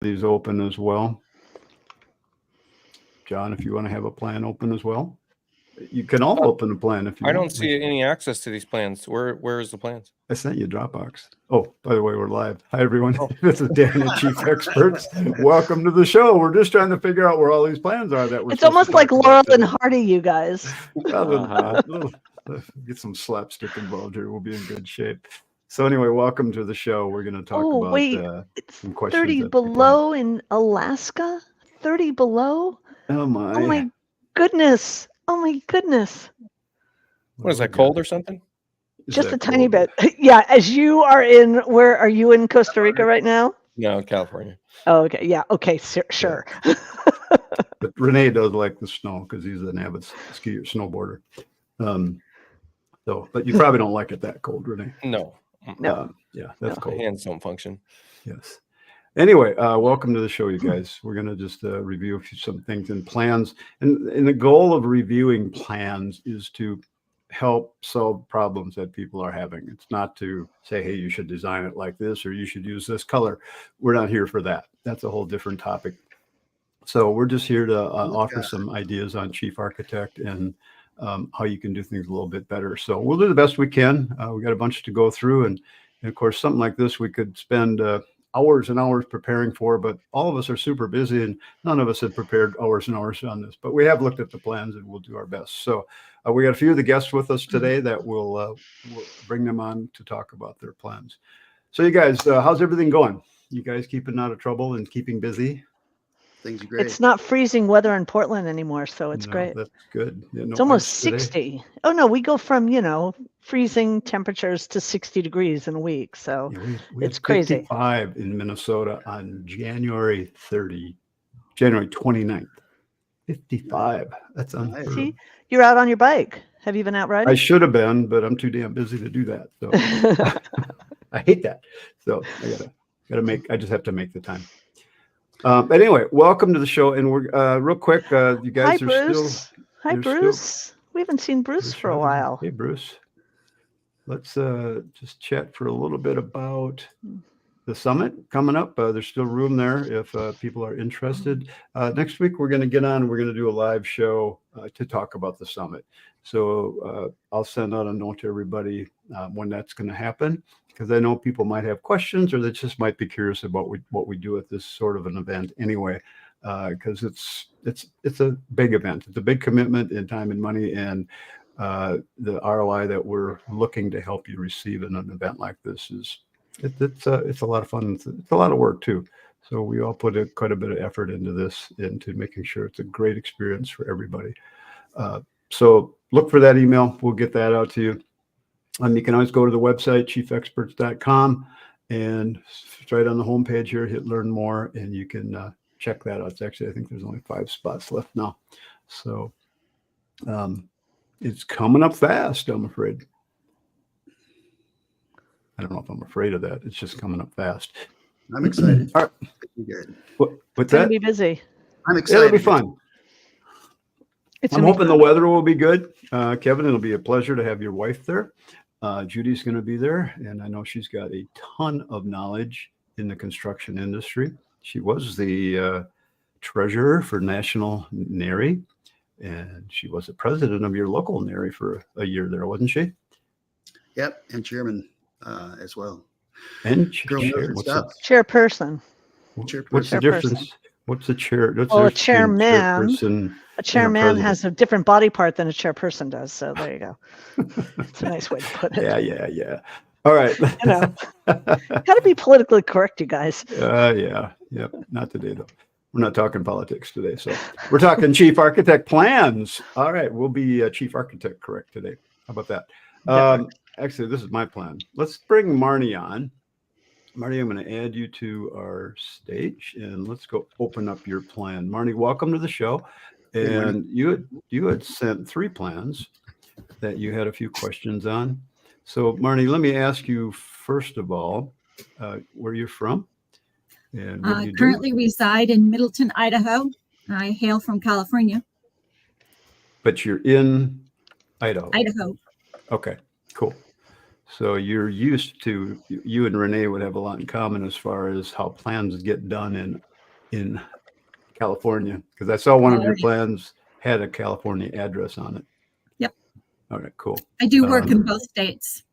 these open as well. John, if you want to have a plan open as well, you can all open a plan if you I want. don't see any access to these plans. Where is the plans? I sent you a Dropbox. Oh, by the way, we're live. Hi, everyone. This is Dan at Chief Experts. Welcome to the show. We're just trying to figure out where all these plans are that we're. It's almost like Laurel and Hardy, you guys. Get some slapstick involved here. We'll be in good shape. So anyway, welcome to the show. We're going to talk about some questions. 30 below in Alaska? 30 below? Oh my. Oh my goodness. Oh my goodness. What is that, cold or something? Just a tiny bit. Yeah, as you are where are you in Costa Rica right now? No, California. Oh, okay. Yeah. Okay. Sure. Yeah. But Renee does like the snow because he's an avid skier, snowboarder. But you probably don't like it that cold, Renee. No. Yeah, that's cold. Hands don't function. Yes. Anyway, welcome to the show, you guys. We're going to just review some things and plans. And the goal of reviewing plans is to help solve problems that people are having. It's not to say, hey, you should design it like this or you should use this color. We're not here for that. That's a whole different topic. So we're just here to offer some ideas on Chief Architect and how you can do things a little bit better. So we'll do the best we can. We got a bunch to go through. And of course, something like this, we could spend hours and hours preparing for, but all of us are super busy and none of us have prepared hours and hours on this, but we have looked at the plans and we'll do our best. So we got a few of the guests with us today that we'll bring them on to talk about their plans. So you guys, how's everything going? You guys keeping out of trouble and keeping busy? Things are great. It's not freezing weather in Portland anymore, so it's great. That's good. Yeah, it's almost 60. Oh no, we go from freezing temperatures to 60 degrees in a week, so we it's crazy. 55 in Minnesota on January 29th. 55. That's unheard of. See, you're out on your bike. Have you been out riding? I should have been, but I'm too damn busy to do that. So I hate that. So I just have to make the time. But anyway, welcome to the show. And we're real quick. You guys Hi, Bruce. We haven't seen Bruce for a while. Hey, Bruce. Let's just chat for a little bit about the summit coming up. There's still room there if people are interested. Next week, we're going to get on. We're going to do a live show to talk about the summit. So I'll send out a note to everybody when that's going to happen, because I know people might have questions or they just might be curious about what we do at this sort of an event anyway, because it's a big event. It's a big commitment in time and money, and the ROI that we're looking to help you receive in an event like this it's a lot of fun. It's a lot of work too. So we all put quite a bit of effort into this, into making sure it's a great experience for everybody. So look for that email. We'll get that out to you. You can always go to the website, chiefexperts.com, and it's right on the homepage here, hit learn more, and you can check that out. It's actually, I think there's only 5 spots left now. So it's coming up fast, I'm afraid. I don't know if I'm afraid of that. It's just coming up fast. I'm excited. All right. Good. What's that? It's going to be busy. I'm excited. It'll be fun. I'm hoping the weather will be good. Kevin, it'll be a pleasure to have your wife there. Judy's going to be there, and I know she's got a ton of knowledge in the construction industry. She was the treasurer for National NARI, and she was the president of your local NARI for a year there, wasn't she? Yep, and chairman as well. And chairperson. What's the difference? What's the chair? A chairman. A chairman has a different body part than a chairperson does. So there you go. It's a nice way to put it. Yeah. All right. Got to be politically correct, you guys. Yeah. Yep. Not today, though. We're not talking politics today. So we're talking Chief Architect plans. All right. We'll be Chief Architect correct today. How about that? Actually, this is my plan. Let's bring Marnie on. Marnie, I'm going to add you to our stage, and let's go open up your plan. Marnie, welcome to the show. And you had sent 3 plans that you had a few questions on. So, Marnie, let me ask you first of all, where you're from, and what you currently reside in Middleton, Idaho. I hail from California. But you're in Idaho. Idaho. Okay, cool. So you're used to, you and Renee would have a lot in common as far as how plans get done in in California? Because I saw one of Oh, your yeah. plans had a California address on it. Yep. All right, cool. I do work in both states.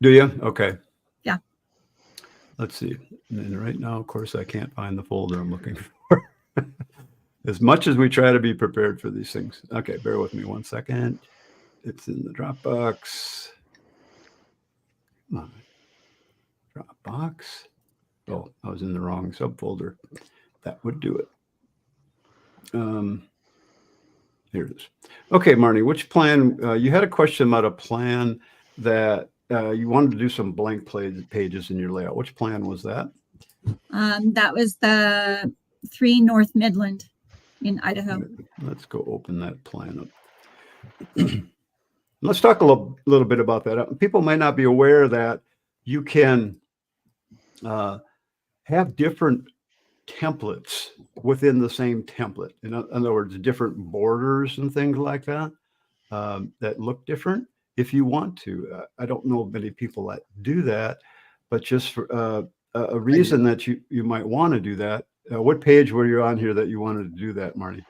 Do you? Okay. Yeah. Let's see. And then right now, of course, I can't find the folder I'm looking for. As much as we try to be prepared for these things. Okay, bear with me 1 second. It's in the Dropbox. Come on. Dropbox. Oh, I was in the wrong subfolder. That would do it. Here it is. Okay, Marnie, which plan? You had a question about a plan that you wanted to do some blank pages in your layout. Which plan was that? That was the 3 North Midland in Idaho. Let's go open that plan up. Let's talk a little bit about that. People might not be aware that you can have different templates within the same template. In other words, different borders and things like that that look different. If you want to, I don't know many people that do that, but just for a reason that you might want to do that. What page were you on here that you wanted to do that, Marty?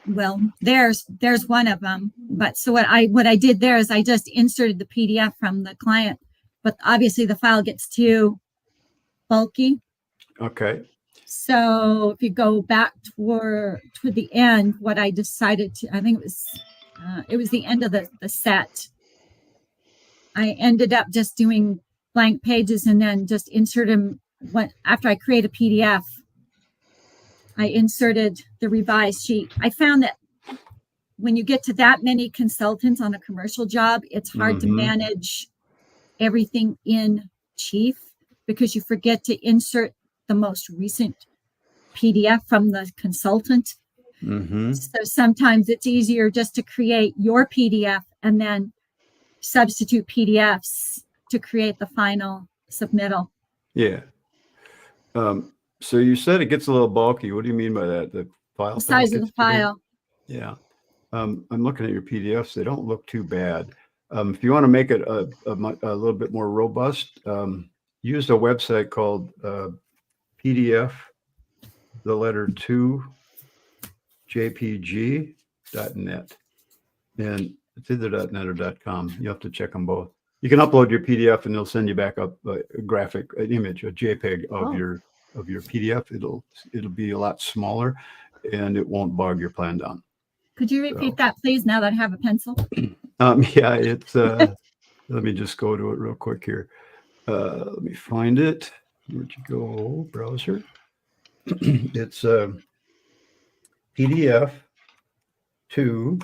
Well, there's one of them. But so what I did there is I just inserted the PDF from the client, but obviously the file gets too bulky. Okay. So if you go back toward the end, what I decided to, I think it was the end of the set. I ended up just doing blank pages and then just insert them. After I create a PDF, I inserted the revised sheet. I found that when you get to that many consultants on a commercial job, it's hard to manage everything in Chief because you forget to insert the most recent PDF from the consultant. So sometimes it's easier just to create your PDF and then substitute PDFs to create the final submittal. Yeah. So you said it gets a little bulky. What do you mean by that? The file The size of the file. Yeah. I'm looking at your PDFs. They don't look too bad. If you want to make it a little bit more robust, use a website called PDF, the letter 2, jpg.net. And it's either .net or .com. You have to check them both. You can upload your PDF and they'll send you back up a graphic, an image, a JPEG of your PDF. It'll be a lot smaller and it won't bog your plan down. Could you repeat that, please, now that I have a pencil? Yeah, it's let me just go to it real quick here. Let me find it. Where'd you go, browser? It's PDF to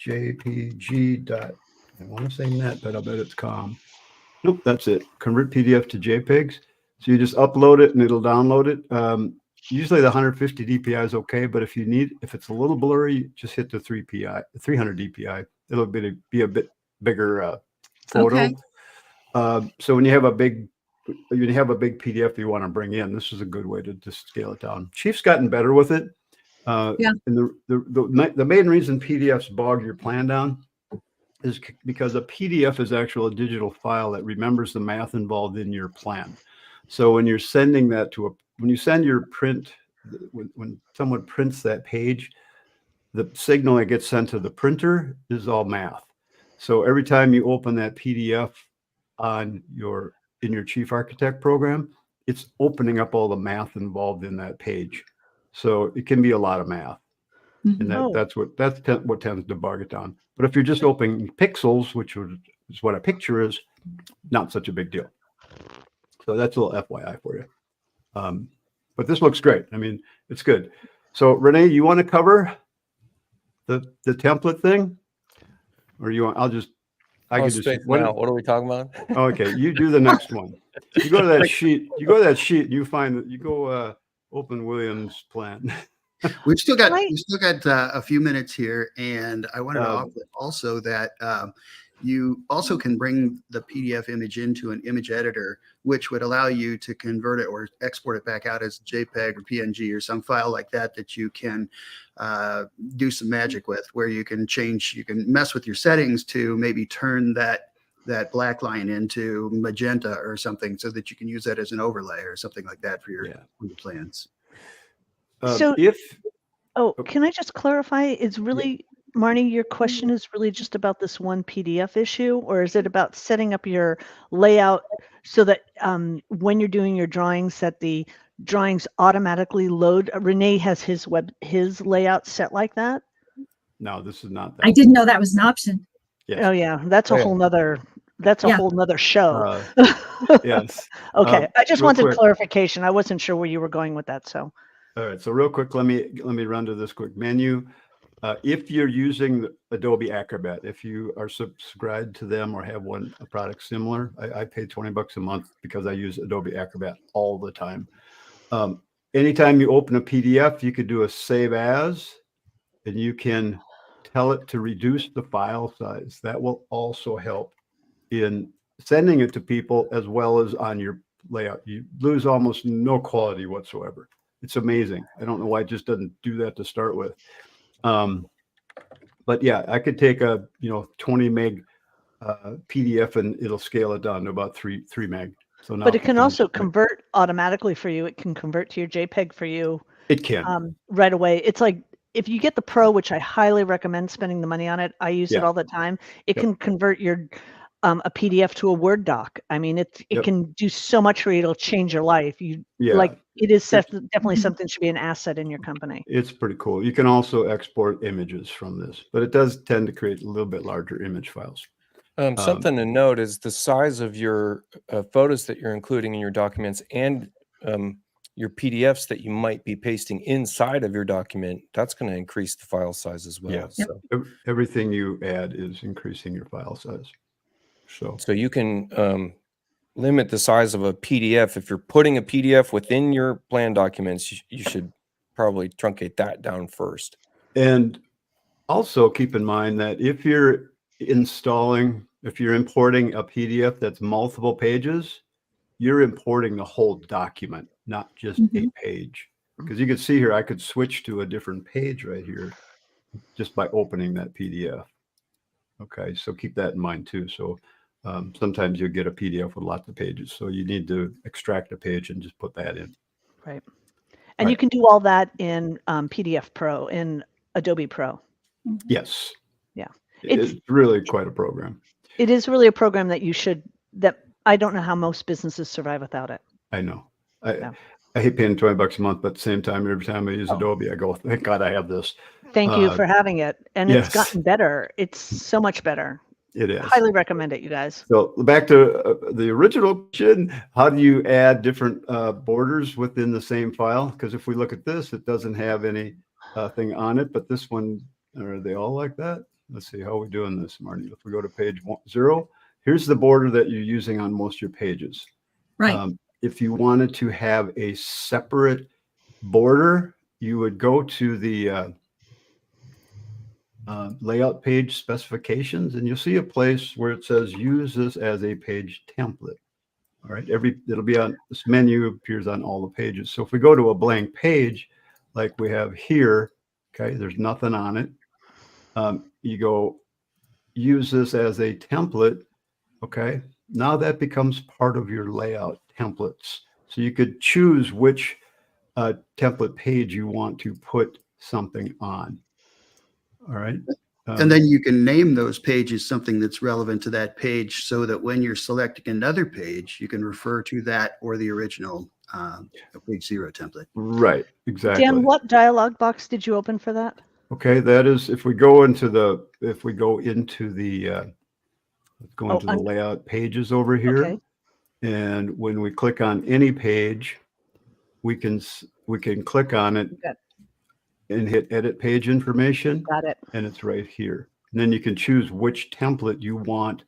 JPG. I want to say net, but I'll bet it's com. Nope, that's it. Convert PDF to JPEGs. So you just upload it and it'll download it. Usually the 150 DPI is okay, but if it's a little blurry, just hit the 300 DPI. It'll be a bit bigger photo. Okay. So when you have a big PDF you want to bring in, this is a good way to just scale it down. Chief's gotten better with it. Yeah. And the main reason PDFs bog your plan down is because a PDF is actually a digital file that remembers the math involved in your plan. So when you're sending that when you send your print, when someone prints that page, the signal that gets sent to the printer is all math. So every time you open that PDF in your Chief Architect program, it's opening up all the math involved in that page. So it can be a lot of math. And that's what tends to bog it down. But if you're just opening pixels, which is what a picture is, not such a big deal. So that's a little FYI for you. But this looks great. I mean, it's good. So Renee, you want to cover the template thing, or you want? I can just. What are we talking about? Okay, you do the next one. You go to that sheet. And you find that you go open Williams' plan. We've still got a few minutes here, and I wanted to offer also that you also can bring the PDF image into an image editor, which would allow you to convert it or export it back out as JPEG or PNG or some file like that you can do some magic with, where you can mess with your settings to maybe turn that that black line into magenta or something so that you can use that as an overlay or something like that for your, Yeah. for your plans. So- If Oh, can I just clarify? It's really, Marnie, your question is really just about this one PDF issue, or is it about setting up your layout so that when you're doing your drawings, that the drawings automatically load? Renee has his layout set like that. no, this is not that. I didn't know that was an option. Yes. Oh yeah, that's a Oh, yeah. whole nother. That's a Yeah. whole nother show. Yes. Okay, I just real wanted quick. clarification. I wasn't sure where you were going with that. So All right. So real quick, let me run to this quick menu. If you're using the Adobe Acrobat, if you are subscribed to them or have a product similar, I pay $20 a month because I use Adobe Acrobat all the time. Anytime you open a PDF, you could do a save as, and you can tell it to reduce the file size. That will also help in sending it to people as well as on your layout. You lose almost no quality whatsoever. It's amazing. I don't know why it just doesn't do that to start with. But yeah, I could take a 20 meg PDF and it'll scale it down to about 3 meg. So now but it can also convert automatically for you. It can convert to your JPEG for you It can. right away. It's like if you get the Pro, which I highly recommend spending the money on it. I use it Yeah. all the time. It Yep. can convert your a PDF to a Word doc. I mean, it Yep. can do so much for you. It'll change your life. Yeah. Like it is It's- definitely something should be an asset in your company. It's pretty cool. You can also export images from this, but it does tend to create a little bit larger image files. Something to note is the size of your photos that you're including in your documents and your PDFs that you might be pasting inside of your document. That's going to increase the file size as well. Yeah. So, Everything you add is increasing your file size. so you can limit the size of a PDF. If you're putting a PDF within your plan documents, you should probably truncate that down first. And also keep in mind that if you're importing a PDF that's multiple pages, you're importing the whole document, not just a page. Because you can see here, I could switch to a different page right here just by opening that PDF. Okay, so keep that in mind too. So sometimes you'll get a PDF with lots of pages. So you need to extract a page and just put that in. Right. And you Right. can do all that in PDF Pro, in Adobe Pro. Yes. Yeah. It's really quite a program. It is really a program that that I don't know how most businesses survive without it. I know. Yeah. I hate paying $20 a month, but at the same time, every time I use Adobe, I go, thank God I have this. Thank you for having it. And yes. it's gotten better. It's so much better. It is. Highly recommend it, you guys. So back to the original question, how do you add different borders within the same file? Because if we look at this, it doesn't have any thing on it, but this one, are they all like that? Let's see, how are we doing this, Marty? If we go to page 0, here's the border that you're using on most of your pages. Right. If you wanted to have a separate border, you would go to the layout page specifications, and you'll see a place where it says use this as a page template. All right, it'll be on this menu, appears on all the pages. So if we go to a blank page like we have here, okay, there's nothing on it. You go use this as a template. Okay, now that becomes part of your layout templates. So you could choose which template page you want to put something on. All right. And then you can name those pages something that's relevant to that page so that when you're selecting another page, you can refer to that or the original page 0 template. Right. Exactly. Dan, what dialog box did you open for that? Okay. That is, if we go into the layout pages over here. Okay. And when we click on any page, we can click on it Got and hit edit page information. Got it. And it's right here. And then you can choose which template you want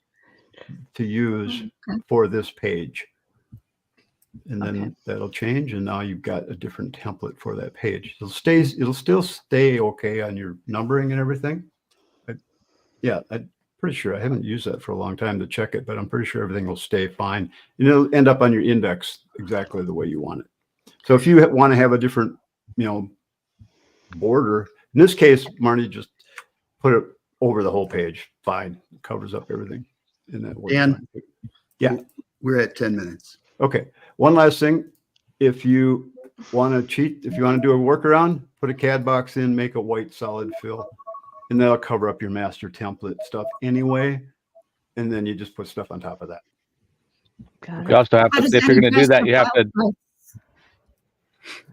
to use for this page. And then that'll change. And now you've got a different template for that page. It'll still stay okay on your numbering and everything. I'm pretty sure I haven't used that for a long time to check it, but I'm pretty sure everything will stay fine. And it'll end up on your index exactly the way you want it. So if you want to have a different, border, in this case, Marty, just put it over the whole page. Fine. It covers up everything. And that works Dan? fine. Yeah. We're at 10 minutes. Okay. One last thing. If you want to cheat, if you want to do a workaround, put a CAD box in, make a white solid fill, and that'll cover up your master template stuff anyway. And then you just put stuff on top of that. Got You it. also have How to, does if that you're going to do address that, the you have to, file?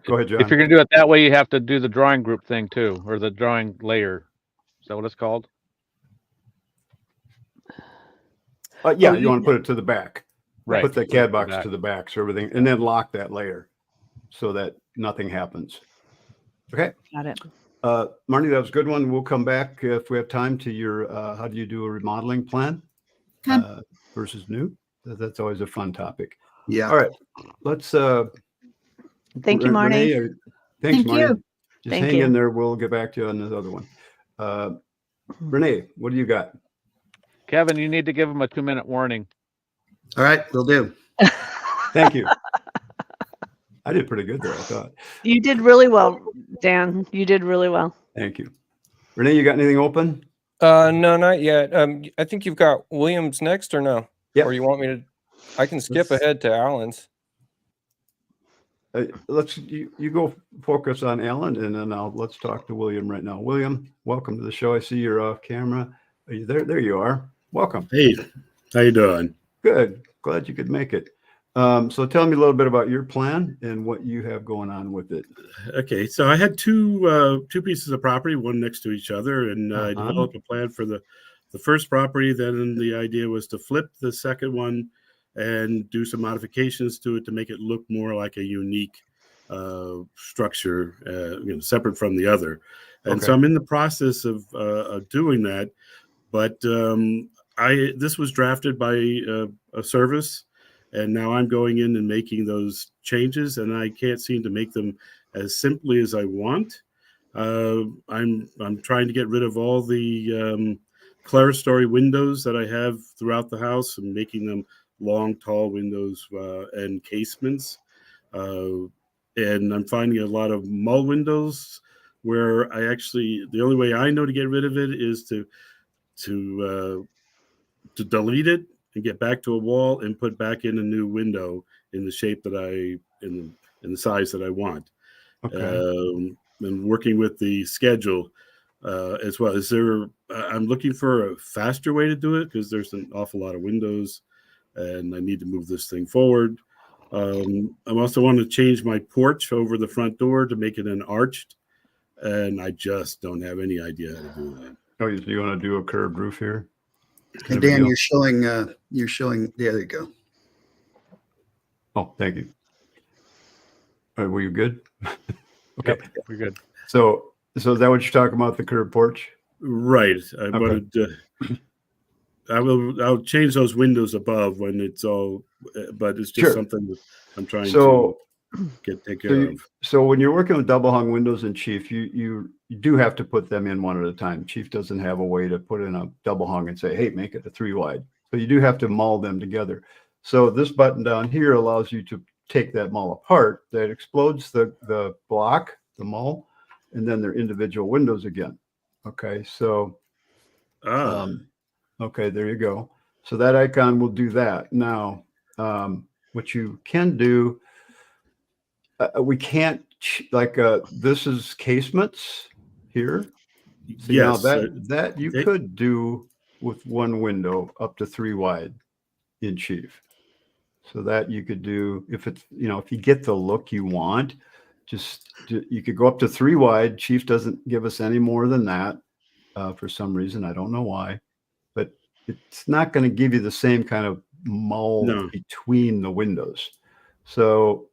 Go ahead, John. if you're going to do it that way, you have to do the drawing group thing too, or the drawing layer. Is that what it's called? Yeah, Oh, you want to put it to the back. Right. Put the CAD box Back. to the back, so everything, and then lock that layer so that nothing happens. Okay. Got it. Marnie, that was a good one. We'll come back if we have time to your, how do you do a remodeling plan Okay. versus new? That's always a fun topic. Yeah. All right. Let's, Thank you, Marnie. Renee, thanks, Thank Marnie. you. Just Thank hang you. in there. We'll get back to you on this other one. Renee, what do you got? Kevin, you need to give them a 2-minute warning. All right, will do. Thank you. I did pretty good there, I thought. You did really well, Dan. You did really well. Thank you. Renee, you got anything open? No, not yet. I think you've got Williams next, or no? Yep. Or you want me to? I can skip Let's- ahead to Alan's. You go focus on Alan, and then let's talk to William right now. William, welcome to the show. I see you're off camera. Are you there? There you are. Welcome. Hey, how you doing? Good. Glad you could make it. So tell me a little bit about your plan and what you have going on with it. Okay, so I had two pieces of property, one next to each other, and I Uh-huh. developed a plan for the first property. Then the idea was to flip the second one and do some modifications to it to make it look more like a unique structure, separate from the other. And so Okay. I'm in the process of doing that. But this was drafted by a service, and now I'm going in and making those changes, and I can't seem to make them as simply as I want. I'm trying to get rid of all the clerestory windows that I have throughout the house and making them long, tall windows and casements. And I'm finding a lot of mull windows where the only way I know to get rid of it is to delete it and get back to a wall and put back in a new window in the shape that in the size that I want. Okay. And working with the schedule as well. I'm looking for a faster way to do it because there's an awful lot of windows and I need to move this thing forward. I also want to change my porch over the front door to make it an arched, and I just don't have any idea how to do that. Oh, you want to do a curved roof here? And Dan, you're showing, there you go. Oh, thank you. All right, were you good? Okay. Yep, we're good. So is that what you're talking about, the curved porch? Right. Okay. I'll change those windows above when it's all, but it's just Sure. something that I'm trying So, to take care of. so when you're working with double hung windows in Chief, you do have to put them in one at a time. Chief doesn't have a way to put in a double hung and say, hey, make it a 3 wide. So you do have to mull them together. So this button down here allows you to take that mull apart. That explodes the block, the mull, and then they're individual windows again. Okay, so okay, there you go. So that icon will do that. Now, what you can do, we can't this is casements here. So now yes. that you okay. could do with one window up to 3 wide in Chief. So that you could do if it's, if you get the look you want, you could go up to 3 wide. Chief doesn't give us any more than that for some reason. I don't know why, but it's not going to give you the same kind of mull between the windows. So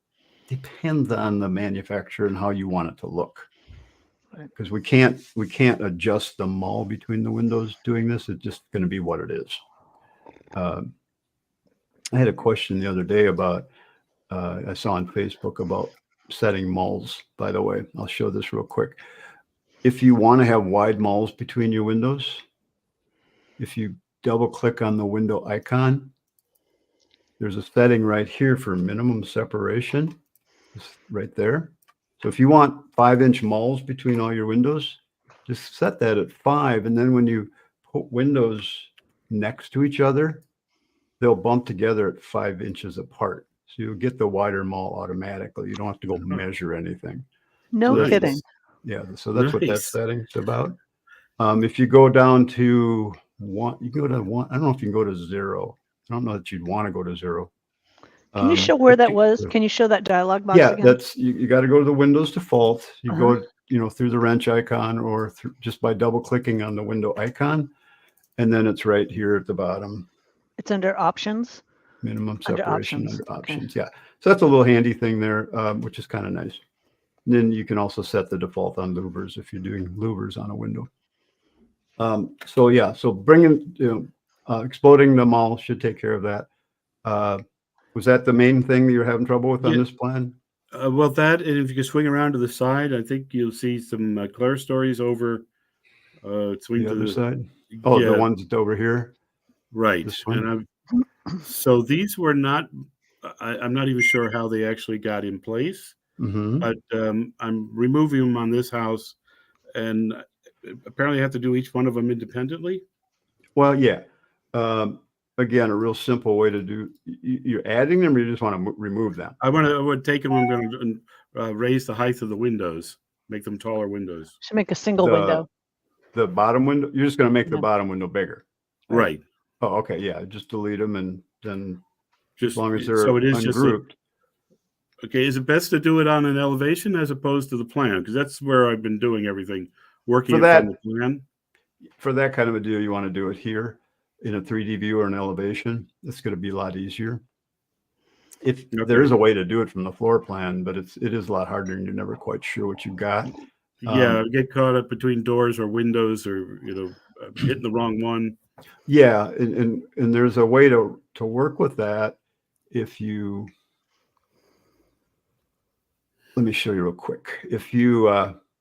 depends on the manufacturer and how you want it to look. Because we can't adjust the mull between the windows doing this. It's just going to be what it is. I had a question the other day about, I saw on Facebook about setting mulls, by the way. I'll show this real quick. If you want to have wide mulls between your windows, if you double click on the window icon, there's a setting right here for minimum separation. It's right there. So if you want 5-inch mulls between all your windows, just set that at 5. And then when you put windows next to each other, they'll bump together at 5 inches apart. So you'll get the wider mall automatically. You don't have to go measure anything. No that's- kidding. Yeah, so that's what that Nice. setting's about. If you go down to one, you go to one. I don't know if you can go to 0. I don't know that you'd want to go to 0. Can you show where but that was? Can you show that dialog box Yeah, again? that's you got to go to the Windows default. You Uh-huh. go, through the wrench icon or just by double clicking on the window icon, and then it's right here at the bottom. It's under options. Minimum Under separation options, under okay. options. Yeah, so that's a little handy thing there, which is kind of nice. And then you can also set the default on louvers if you're doing louvers on a window. So yeah, so exploding the mall should take care of that. Was that the main thing that you're having trouble with on Yeah. this plan? Well, that, and if you can swing around to the side, I think you'll see some clear stories over. Swing The to other the side? Oh, yeah, the ones that's over here. right. this one? And so these were not. I'm not even sure how they actually got in place, Mm-hmm. but I'm removing them on this house, and apparently I have to do each one of them independently. Well, yeah. Again, a real simple way to do. You're adding them, or you just want to remove them? I would take them. I'm going to raise the height of the windows, make them taller windows. Should make a single The- window. The bottom window. You're just going to make the Yeah. bottom window bigger. Right. Oh, okay. Yeah, just delete them, and then Just as long as they're so it is just ungrouped. okay. Is it best to do it on an elevation as opposed to the plan? Because that's where I've been doing everything, working For it that- from the plan. For that kind of a deal, you want to do it here in a 3D view or an elevation. It's going to be a lot easier. If Okay. there is a way to do it from the floor plan, but it is a lot harder, and you're never quite sure what you've got. Yeah, get caught up between doors or windows, or hitting the wrong one. Yeah, and there's a way to work with that. If you, let me show you real quick. If you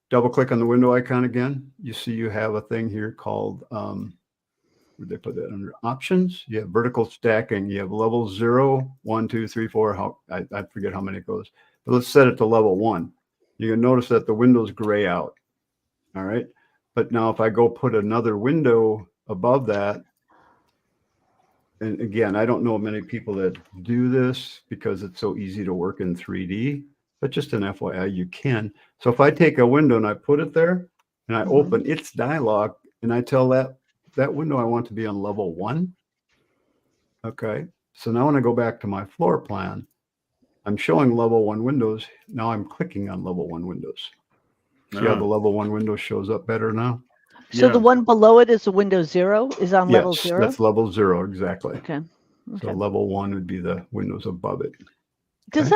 double click on the window icon again, you see you have a thing here called, where'd they put that under options? You have vertical stacking. You have level 0, 1, 2, 3, 4. I forget how many it goes, but let's set it to level 1. You can notice that the windows gray out. All right. But now if I go put another window above that, and again, I don't know many people that do this because it's so easy to work in 3D, but just an FYI, you can. So if I take a window and I put it there and I Mhm. open its dialog and I tell that window I want to be on level 1. Okay. So now when I go back to my floor plan, I'm showing level 1 windows. Now I'm clicking on level 1 windows. See how the level 1 window shows up better now? So Yeah. the one below it is the Windows 0 is on level Yes, 0. that's level 0, exactly. Okay. So Okay. level 1 would be the windows above it. Is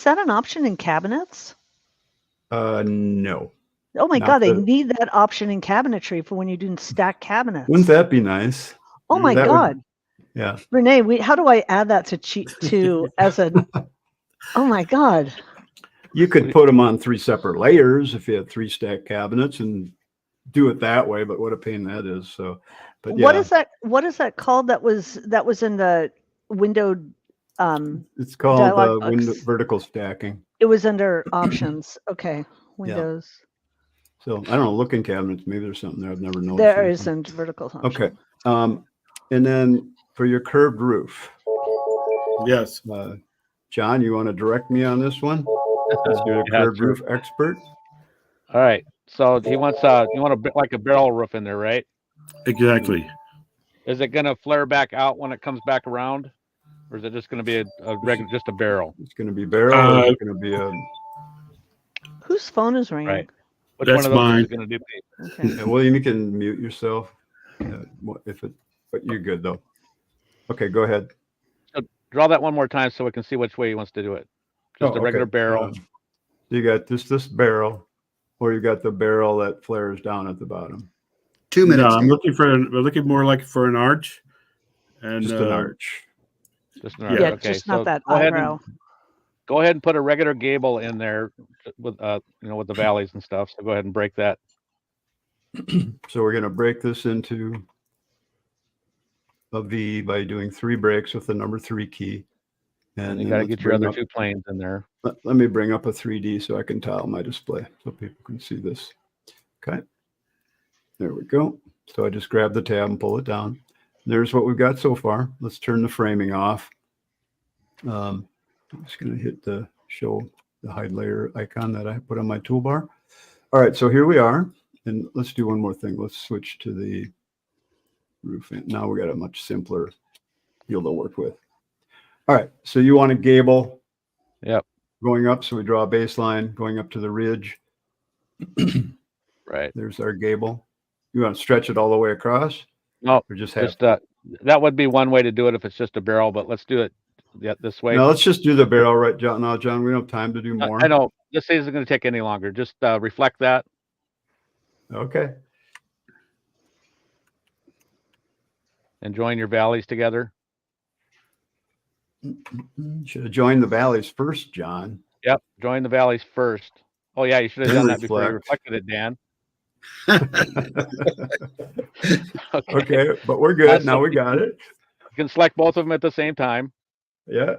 that an option in cabinets? No. Oh my Not God, they the- need that option in cabinetry for when you're doing stacked cabinets. Wouldn't that be nice? Oh my that would- God, Yeah. Renee, how do I add that to as a? Oh my God. You could put them on 3 separate layers if you had 3 stacked cabinets and do it that way, but what a pain that is. So, but yeah, What is that? What is that called? That was in the window. it's called dialog window box? vertical stacking. It was under options. Okay, Windows. So I don't know, looking cabinets, maybe there's something there I've never noticed. There isn't vertical. Options. Okay. And then for your curved roof, Yes. John, you want to direct me on this one? Since you're the Yeah, curved sure. roof expert. All right. So he wants you want a bit like a barrel roof in there, right? Exactly. Is it going to flare back out when it comes back around, or is it just going to be a regular, just a barrel? It's going to be barrel. Or Uh, it's going to be a. Whose phone is ringing? Right. Which That's one of those mine. is going to do? Okay. Yeah, William, you can mute yourself. But you're good though. Okay, go ahead. Draw that one more time so we can see which way he wants to do it. Just Oh, a regular okay. barrel. You got this barrel, or you got the barrel that flares down at the bottom. 2 No, minutes. I'm looking more like for an arch. And Just an arch. Just an Yeah, arch. Yeah, Okay. just so not that go ahead eyebrow. go ahead and put a regular gable in there with with the valleys and stuff. So go ahead and break that. So we're going to break this into a V by doing 3 breaks with the number 3 key. And you then got to let's get your bring other up- 2 planes in there. Let me bring up a 3D so I can tile my display so people can see this. Okay. There we go. So I just grab the tab and pull it down. There's what we've got so far. Let's turn the framing off. I'm just going to hit the show the hide layer icon that I put on my toolbar. All right, so here we are. And let's do one more thing. Let's switch to the roof. Now we got a much simpler field to work with. All right, so you want a gable. Yep. Going up, so we draw a baseline going up to the ridge. Right. There's our gable. You want to stretch it all the way across? No, Or just have? just that would be one way to do it if it's just a barrel, but let's do it this way. No, let's just do the barrel right now, John. We don't have time to do more. I know this isn't going to take any longer. Just reflect that. Okay. And join your valleys together. Should have joined the valleys first, John. Yep. Join the valleys first. Oh yeah, you should have Then done that before you reflect. reflected it, Dan. Okay. Okay, but we're good. That's Now we okay. got it. You can select both of them at the same time Yeah.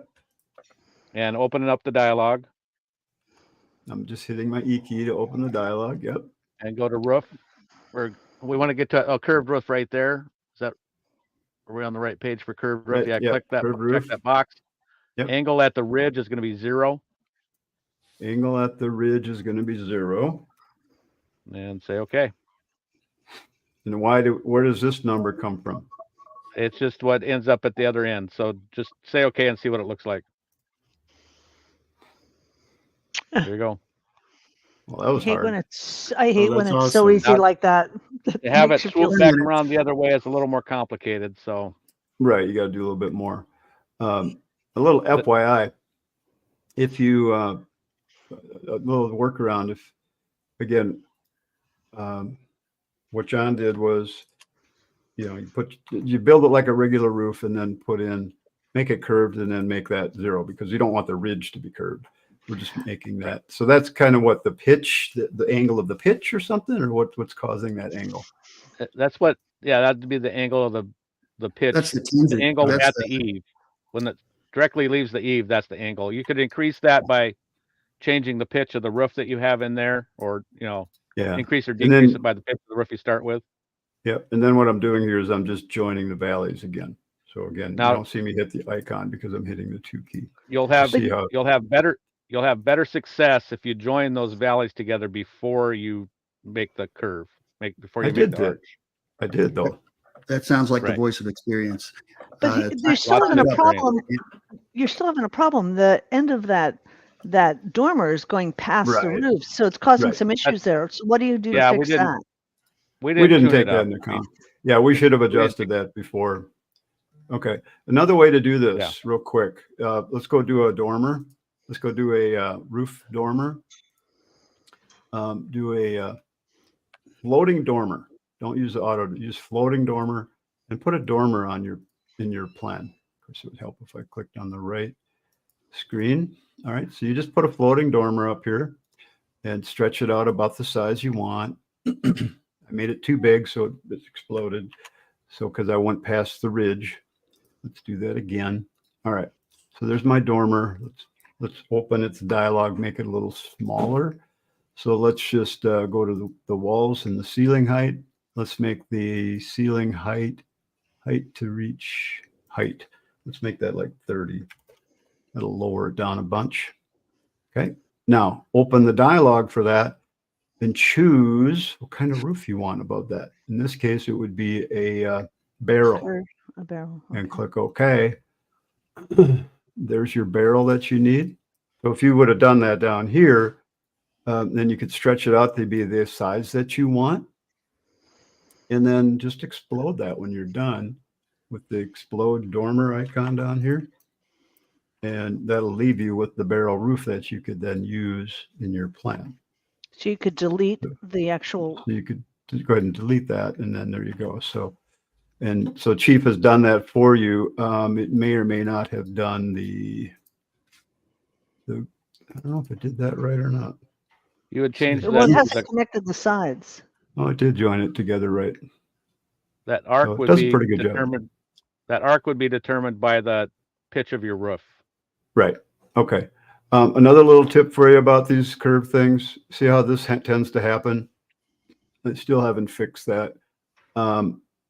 and open up the dialog I'm just hitting my E key to open the dialog. Yep. and go to roof. We want to get to a curved roof right there. Are we on the right page for curved roof? Right, Yeah, yeah, click that, curved check roof. that box. Yep. Angle at the ridge is going to be 0 Angle at the ridge is going to be 0. and say okay. And where does this number come from? It's just what ends up at the other end. So just say okay and see what it looks like. There you go. Well, that was I hate when hard. I hate when that's it's so awesome. easy like that. That To have it makes you feel swoop back minutes. around the other way is a little more complicated. So Right. You got to do a little bit more. A little FYI, if you, a little workaround, if, again, what John did was, you build it like a regular roof and then make it curved and then make that 0 because you don't want the ridge to be curved. We're just making that. So that's kind of what the pitch, the angle of the pitch or something, or what's causing that angle. that's what, yeah, that'd be the angle of the pitch. That's the tangent. The angle That's at the eave. When it directly leaves the eave, that's the angle. You could increase that by changing the pitch of the roof that you have in there, or Yeah. increase or then- decrease it by the pitch of the roof you start with. Yep. And then what I'm doing here is I'm just joining the valleys again. So again, Now- you don't see me hit the icon because I'm hitting the 2 key. You'll have See how, you'll have better success if you join those valleys together before you make the curve. Before I you make did the that. arch. I did though. That sounds like the Right. voice of experience. But you're still lots having of a different problem. You're still having a problem. The end of that dormer is going past the Right. roof, so it's causing Right. some issues there. So what do you do Yeah, to we fix didn't- that? We didn't tune take it that up. into account. Yeah, we should have adjusted that before. Okay. Another way to do this real quick. Let's go do a dormer. Let's go do a roof dormer. Do a floating dormer. Don't use the auto, use floating dormer and put a dormer in your plan. Of course, it would help if I clicked on the right screen. All right. So you just put a floating dormer up here and stretch it out about the size you want. I made it too big, so it's exploded. So, because I went past the ridge, let's do that again. All right. So there's my dormer. Let's open its dialog, make it a little smaller. So let's just go to the walls and the ceiling height. Let's make the ceiling height to reach height. Let's make that like 30. That'll lower it down a bunch. Okay. Now open the dialog for that and choose what kind of roof you want above that. In this case, it would be a barrel. Or a barrel. And Okay. click OK. There's your barrel that you need. So if you would have done that down here, then you could stretch it out to be the size that you want. And then just explode that when you're done with the explode dormer icon down here. And that'll leave you with the barrel roof that you could then use in your plan. So you could delete the actual. So you could go ahead and delete that, and then there you go. So Chief has done that for you. It may or may not have done the I don't know if it did that right or not. You would change Well, it has that connected the sides. Oh, it did join it together right. that arc So it would does a be pretty good job. determined. That arc would be determined by the pitch of your roof. Right. Okay. Another little tip for you about these curved things. See how this tends to happen? I still haven't fixed that.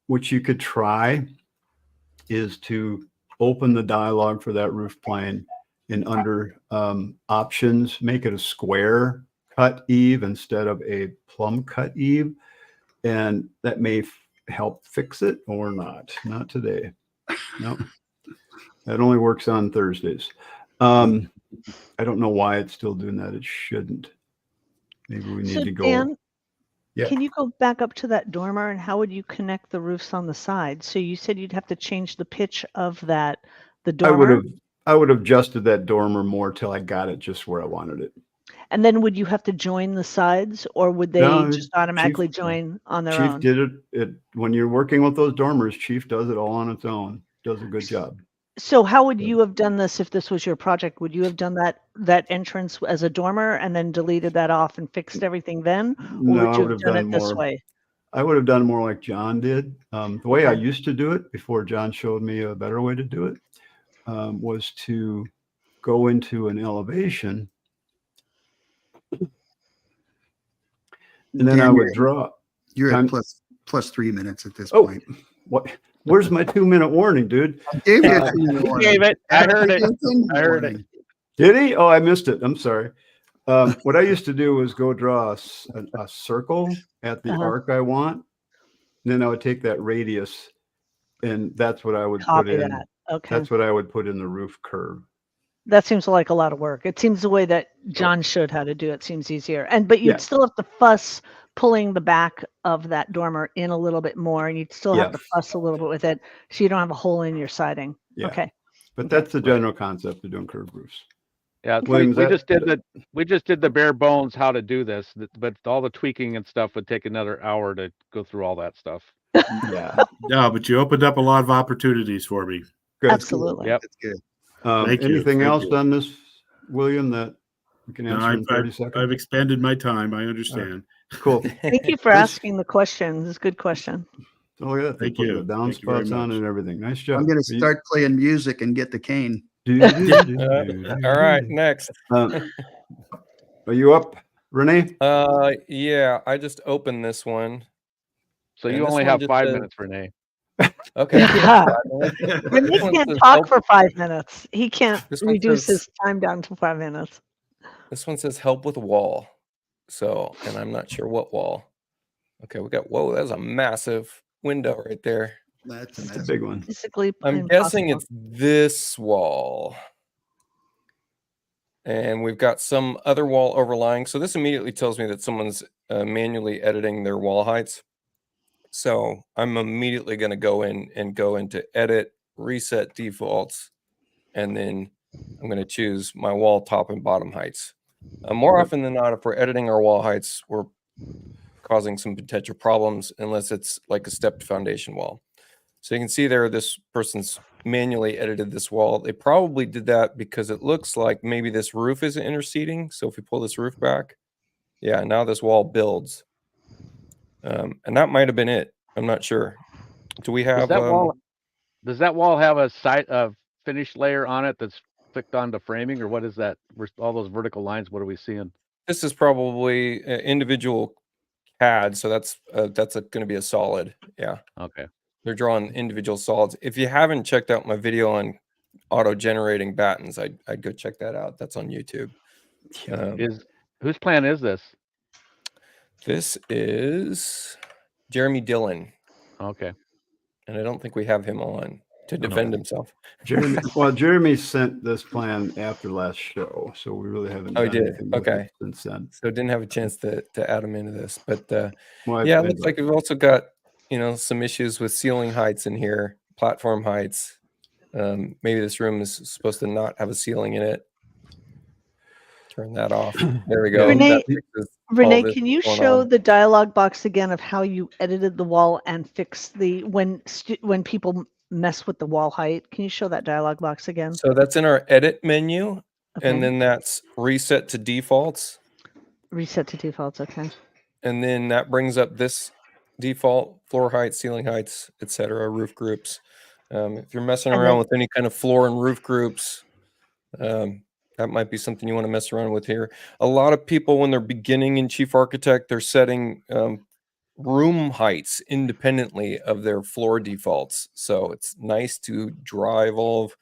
Which you could try is to open the dialog for that roof plane and under options, make it a square cut eave instead of a plumb cut eave. And that may help fix it or not. Not today. No, that only works on Thursdays. I don't know why it's still doing that. It shouldn't. Maybe we need So to go. Dan, Yeah. can you go back up to that dormer and how would you connect the roofs on the side? So you said you'd have to change the pitch of the dormer. I would have adjusted that dormer more till I got it just where I wanted it. And then would you have to join the sides or would they No, just automatically Chief- join on their Chief own? did it when you're working with those dormers, Chief does it all on its own. Does a good job. So how would you have done this if this was your project? Would you have done that entrance as a dormer and then deleted that off and fixed everything then? Or No, would I you would have have done done it this more. way? I would have done more like John did. The way I Okay. used to do it before John showed me a better way to do it was to go into an elevation and then I Dan, would draw. You're I'm- at plus 3 minutes at this Oh. point. What? Where's my 2-minute warning, dude? I gave you a Uh, 2-minute warning. Gave it. I heard it. Everything I heard it. warning. Did he? Oh, I missed it. I'm sorry. What I used to do was go draw a circle at the Uh-huh. arc I want. Then I would take that radius, and that's what I would Copy put in. that. Okay. That's what I would put in the roof curve. That seems like a lot of work. It seems the way that John showed how to do it seems easier. But you'd Yeah. still have to fuss pulling the back of that dormer in a little bit more, and you'd still have to Yes. fuss a little bit with it so you don't have a hole in your siding. Yeah. Okay. But that's the general concept of doing curved roofs. Yeah, Williams, we that- just did the bare bones how to do this, but all the tweaking and stuff would take another hour to go through all that stuff. Yeah. No, but you opened up a lot of opportunities for me. Good. Absolutely. Yep. That's good. Thank you. Anything Thank else you. on this, William, that we can No, answer in I've, 30 I've, seconds? I've expended my time. I understand. Cool. Thank you for asking the question. It's a good question. So look at that. They Thank put you. the Thank you very downspouts on much. and everything. Nice job. I'm going to Are you- start playing music and get the cane. All right, next. Are you up, Renee? Yeah, I just opened this one. So And you this only one have just 5 says- minutes, Renee. Okay. Yeah. Renee This one can't says talk help- for 5 minutes. He can't This one reduce says- his time down to 5 minutes. This one says help with wall. So, and I'm not sure what wall. Okay, we got, whoa, that's a massive window right there. That's That's a big one. Basically, I'm guessing impossible. it's this wall. And we've got some other wall overlying. So this immediately tells me that someone's manually editing their wall heights. So I'm immediately going to go in and go into edit, reset defaults, and then I'm going to choose my wall top and bottom heights. More often than not, if we're editing our wall heights, we're causing some potential problems unless it's like a stepped foundation wall. So you can see there, this person's manually edited this wall. They probably did that because it looks like maybe this roof is interceding. So if we pull this roof back, yeah, now this wall builds. And that might have been it. I'm not sure. Do we Does have that wall have a side finish layer on it that's clicked onto framing, or what is that? All those vertical lines, what are we seeing? this is probably individual CAD, so that's going to be a solid. Yeah, Okay. they're drawing individual solids. If you haven't checked out my video on auto generating battens, I'd go check that out. That's on YouTube. Whose plan is this? This is Jeremy Dillon, Okay. and I don't think we have him on to defend himself. Jeremy sent this plan after last show, so we really haven't. Oh, he done did? anything with Okay. it since then. So didn't have a chance to add him into this, but Well, yeah, it looks like we've also got some issues with ceiling heights in here, platform heights. Maybe this room is supposed to not have a ceiling in it. Turn that off. There we go. Renee- That fixes all Renee, this can you going show on. the dialog box again of how you edited the wall and fixed when people mess with the wall height? Can you show that dialog box again? So that's in our edit menu, Okay. and then that's reset to defaults. Reset to defaults. Okay. And then that brings up this default floor heights, ceiling heights, etc., roof groups. If you're messing And around then- with any kind of floor and roof groups, that might be something you want to mess around with here. A lot of people, when they're beginning in Chief Architect, they're setting room heights independently of their floor defaults. So it's nice to drive all of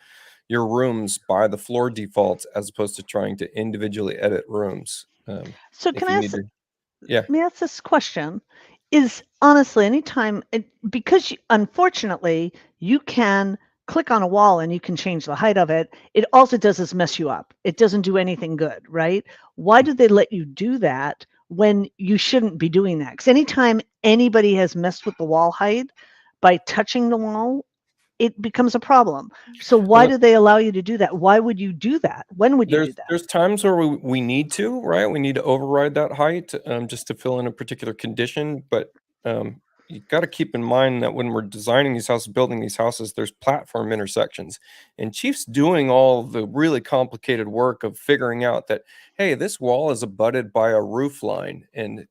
your rooms by the floor defaults as opposed to trying to individually edit rooms. So If can you I need ask, to, yeah. let me ask this question. Is honestly, anytime, because unfortunately, you can click on a wall and you can change the height of it. It also does is mess you up. It doesn't do anything good, right? Why do they let you do that when you shouldn't be doing that? Because anytime anybody has messed with the wall height by touching the wall, it becomes a problem. So why Well, do they allow you to do that? Why would you do that? When would you do that? There's times where we need to, right? We need to override that height just to fill in a particular condition. But you got to keep in mind that when we're designing these houses, building these houses, there's platform intersections. And Chief's doing all the really complicated work of figuring out that, hey, this wall is abutted by a roof line. And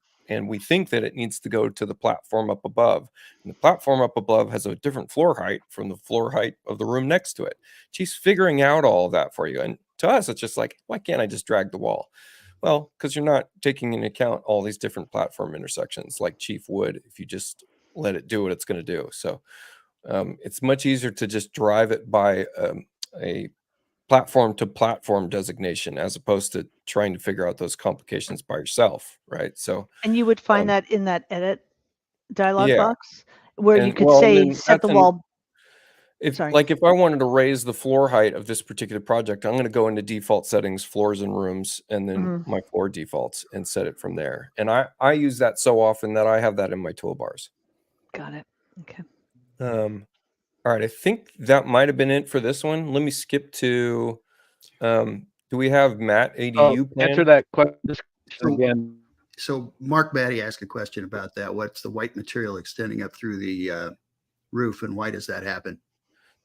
we think that it needs to go to the platform up above. And the platform up above has a different floor height from the floor height of the room next to it. She's figuring out all of that for you. And to us, it's just like, why can't I just drag the wall? Well, because you're not taking into account all these different platform intersections like Chief would if you just let it do what it's going to do. So it's much easier to just drive it by a platform to platform designation as opposed to trying to figure out those complications by yourself, right? So And you would find that in that edit dialog yeah, box where you and could well, and say then set the that's wall. if Sorry. like if I wanted to raise the floor height of this particular project, I'm going to go into default settings, floors and rooms, and then Mhm. my floor defaults and set it from there. And I use that so often that I have that in my toolbars. Got it. Okay. All right, I think that might have been it for this one. Let me skip to do we have Matt ADU plan? Answer that question So- again. So Mark Batty asked a question about that. What's the white material extending up through the roof, and why does that happen?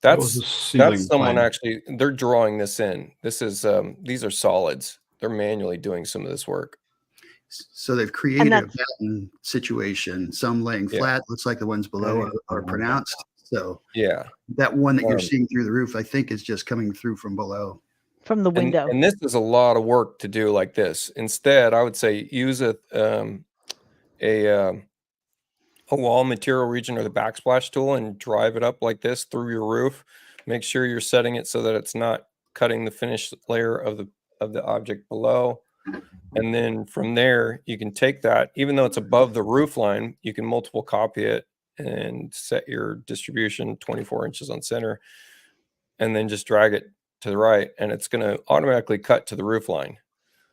That was a That's ceiling someone plan. actually, they're drawing this in. This is these are solids. They're manually doing some of this work. So they've created a that's- batten situation, some laying Yeah. flat, looks like the ones below are pronounced. So Yeah. that one that you're Um, seeing through the roof, I think is just coming through from below. From the window. And this is a lot of work to do like this. Instead, I would say use a wall material region or the backsplash tool and drive it up like this through your roof. Make sure you're setting it so that it's not cutting the finished layer of the object below. And then from there, you can take that, even though it's above the roof line, you can multiple copy it and set your distribution 24 inches on center, and then just drag it to the right, and it's going to automatically cut to the roof line.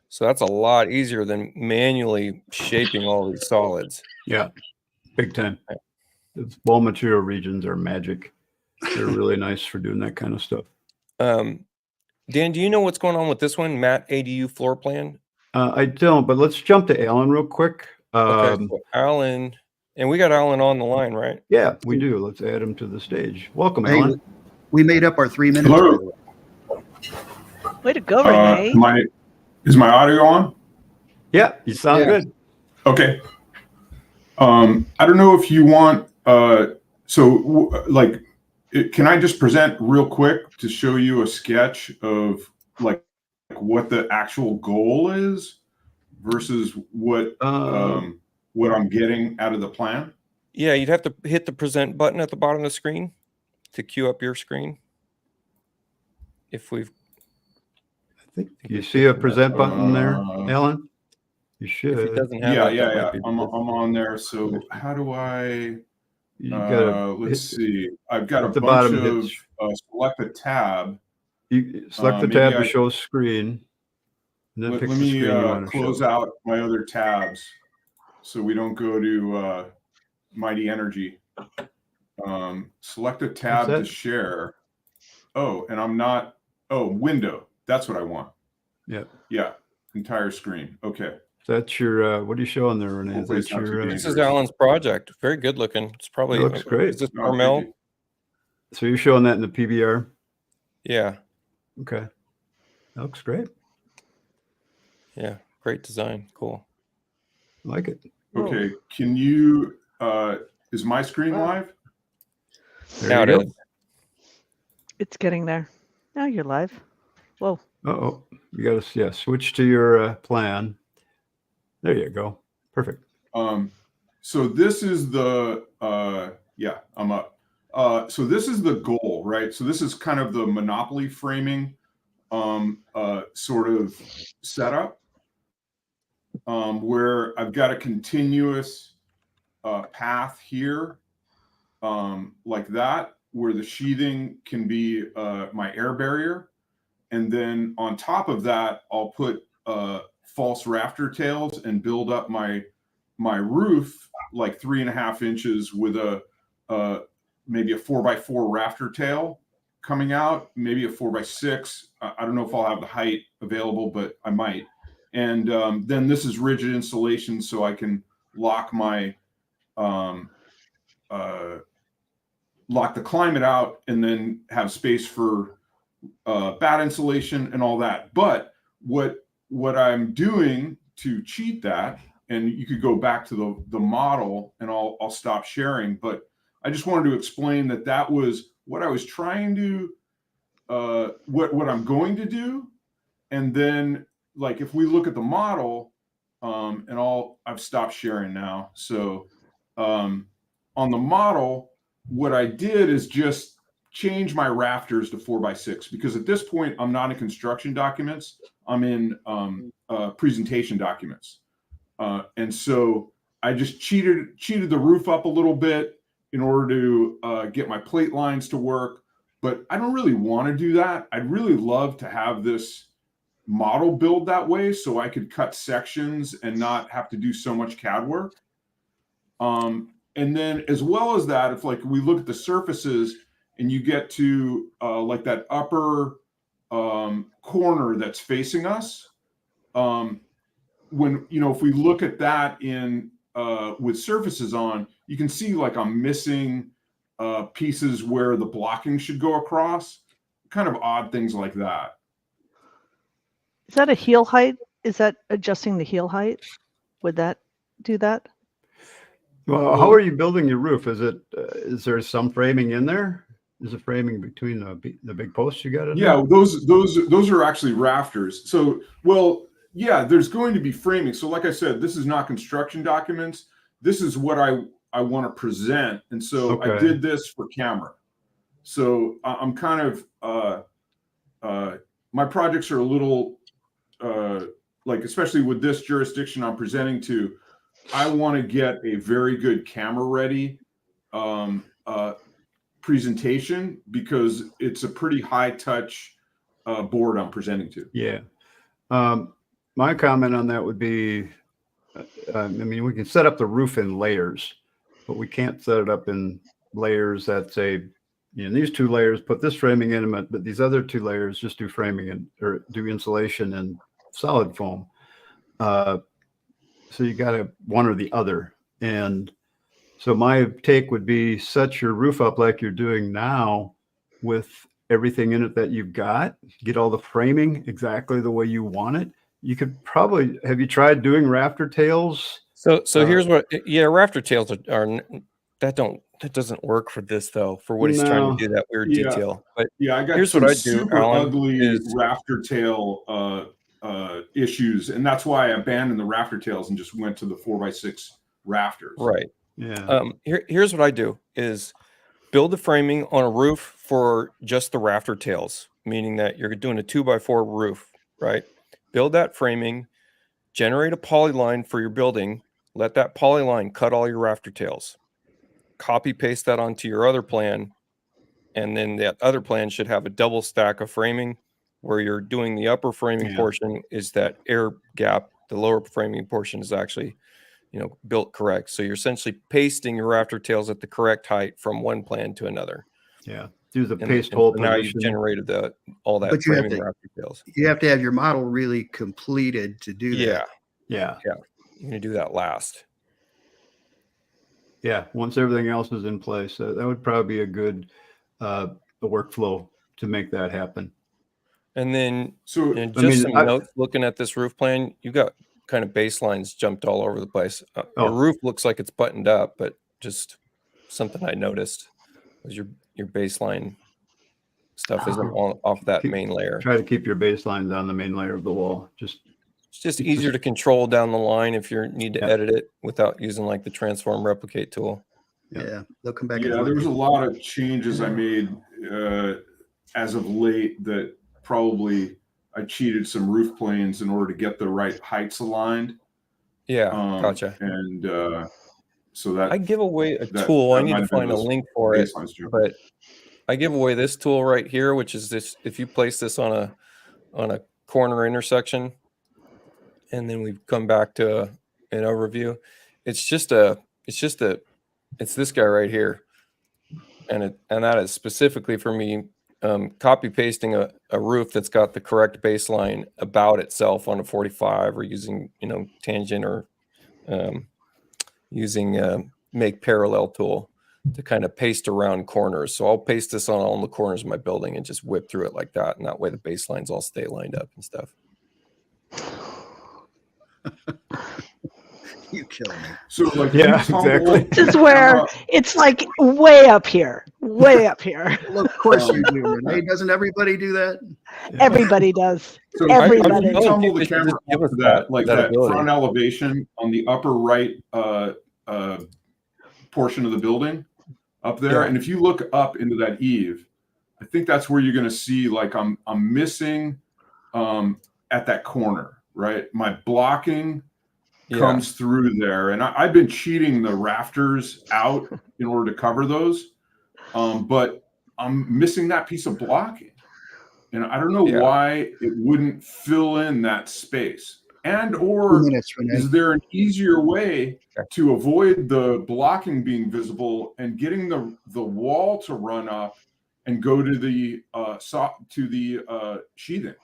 So that's a lot easier than manually shaping all these solids. Yeah, big time. It's wall material regions are magic. They're really nice for doing that kind of stuff. Dan, do you know what's going on with this one, Matt ADU floor plan? I don't, but let's jump to Alan real quick. Okay, so Alan, and we got Alan on the line, right? Yeah, we do. Let's add him to the stage. Welcome, Hey, Alan. we made up our 3 minutes. Hello. Way to go, Renee. Is my audio on? Yeah, you sound Yeah. good. Okay. I don't know if you want, can I just present real quick to show you a sketch of like what the actual goal is versus what I'm getting out of the plan? Yeah, you'd have to hit the present button at the bottom of the screen to queue up your screen. If we've, I think you see a present button there, Uh, Alan? You if it should. doesn't have Yeah, that, yeah, that yeah. might be I'm because- on there. So how do I? You gotta Let's hit- see. I've got a at the bunch bottom, of select a tab. You select the maybe tab to I- show screen. And then Let pick the me screen you want to close show. out my other tabs so we don't go to Mighty Energy. Select a tab to that? share. Oh, and I'm not. Oh, window. That's what I want. Yeah. Yeah. Entire screen. Okay. That's your, what are you showing there, Renee? Is Hopefully it's that not too your, This is Alan's project. Very good looking. It's probably, It looks great. Is this Oh, thank Carmel? you. so you're showing that in the PBR? Yeah. Okay. That looks great. Yeah. Great design. Cool. I like it. Whoa. Okay. Can you? Is my screen Wow. live? There Now you it go. is. It's getting there. Now you're live. Whoa. Uh-oh. You got to, switch to your plan. There you go. Perfect. So this is the yeah, I'm up. So this is the goal, right? So this is kind of the monopoly framing sort of setup where I've got a continuous path here like that, where the sheathing can be my air barrier. And then on top of that, I'll put false rafter tails and build up my roof like 3.5 inches with a maybe a 4x4 rafter tail coming out, maybe a 4x6. I don't know if I'll have the height available, but I might. And then this is rigid insulation, so I can lock my lock the climate out and then have space for bat insulation and all that. But what I'm doing to cheat that, and you could go back to the model, and I'll stop sharing, but I just wanted to explain that was what I was trying to what I'm going to do. And then, like, if we look at the model, and I've stopped sharing now. So on the model, what I did is just change my rafters to 4x6, because at this point I'm not in construction documents, I'm in presentation documents. And so I just cheated the roof up a little bit in order to get my plate lines to work. But I don't really want to do that. I'd really love to have this model build that way so I could cut sections and not have to do so much CAD work. And then as well as that, if like we look at the surfaces and you get to like that upper corner that's facing us, when, you know, if we look at that in with surfaces on, you can see like I'm missing pieces where the blocking should go across, kind of odd things like that. Is that a heel height? Is that adjusting the heel height? Would that do that? Well, how are you building your roof? Is there some framing in there? Is it framing between the big posts you got in there? Yeah, those are actually rafters. So, well, yeah, there's going to be framing. So like I said, this is not construction documents. This is what I want to present. And so I did this for camera. So I'm kind of, my projects are a little, like, especially with this jurisdiction I'm presenting to, I want to get a very good camera ready presentation, because it's a pretty high touch board I'm presenting to. Yeah. My comment on that would be, I mean, we can set up the roof in layers, but we can't set it up in layers that say, you know, these 2 layers, put this framing in them, but these other 2 layers just do framing and or do insulation and solid foam. So you got to one or the other. And so my take would be set your roof up like you're doing now with everything in it that you've got, get all the framing exactly the way you want it. You could probably, have you tried doing rafter tails? So here's what, yeah, rafter tails are that doesn't work for this though, for what he's trying to do, that weird detail. But yeah, I got here's some what I do, super Alan, ugly rafter tail issues, and that's why I abandoned the rafter tails and just went to the 4x6 rafters. Right. Yeah. Here's what I do is build the framing on a roof for just the rafter tails, meaning that you're doing a 2x4 roof, right? Build that framing, generate a polyline for your building, let that polyline cut all your rafter tails, copy paste that onto your other plan, and then that other plan should have a double stack of framing where you're doing the upper framing portion is that air gap, the lower framing portion is actually, you know, built correct. So you're essentially pasting your rafter tails at the correct height from one plan to another. Yeah. Do the And paste hole now position. you've generated all that But you have framing to- rafter tails. You have to have your model really completed to do that. Yeah. Yeah. You're going to do that last. Yeah. Once everything else is in place, that would probably be a good workflow to make that happen. And then So and I just mean, some notes looking at this roof plan, you got kind of baselines jumped all over the place. Your roof looks like it's buttoned up, but just something I noticed was your baseline stuff isn't off that main layer. Try to keep your baselines on the main layer of the wall. Just It's just easier to control down the line if you need to Yeah. edit it without using like the transform replicate tool. Yeah, they'll come back. and Yeah, look there was at a it. lot of changes I made as of late that probably I cheated some roof planes in order to get the right heights aligned. Yeah, gotcha. And so that I give away a that- tool. I that need might to have been find a those link for it, baselines, Joe. but I give away this tool right here, which is this. If you place this on a corner intersection, and then we come back to an overview, it's this guy right here, and that is specifically for me copy pasting a roof that's got the correct baseline about itself on a 45, or using tangent, or using make parallel tool to kind of paste around corners. So I'll paste this on all the corners of my building and just whip through it like that, and that way the baselines all stay lined up and stuff. You kill me. So like Yeah, you tumble- exactly. This is where it's like way up here, way up here. Well, of course you do, Renee. Doesn't everybody do that? Everybody does. So Everybody. if you tumble the Just camera give up us to that, like that that ability. front elevation on the upper right portion of the building up there, Yeah. and if you look up into that eave, I think that's where you're going to see like I'm missing at that corner, right? My blocking comes through there, and I've been cheating the rafters out in order to cover those, but I'm missing that piece of blocking. And I don't know why it wouldn't fill in that space. And 2 or minutes, Renee. is there an easier way to avoid the blocking being visible and getting the wall to run up and go to the sheathing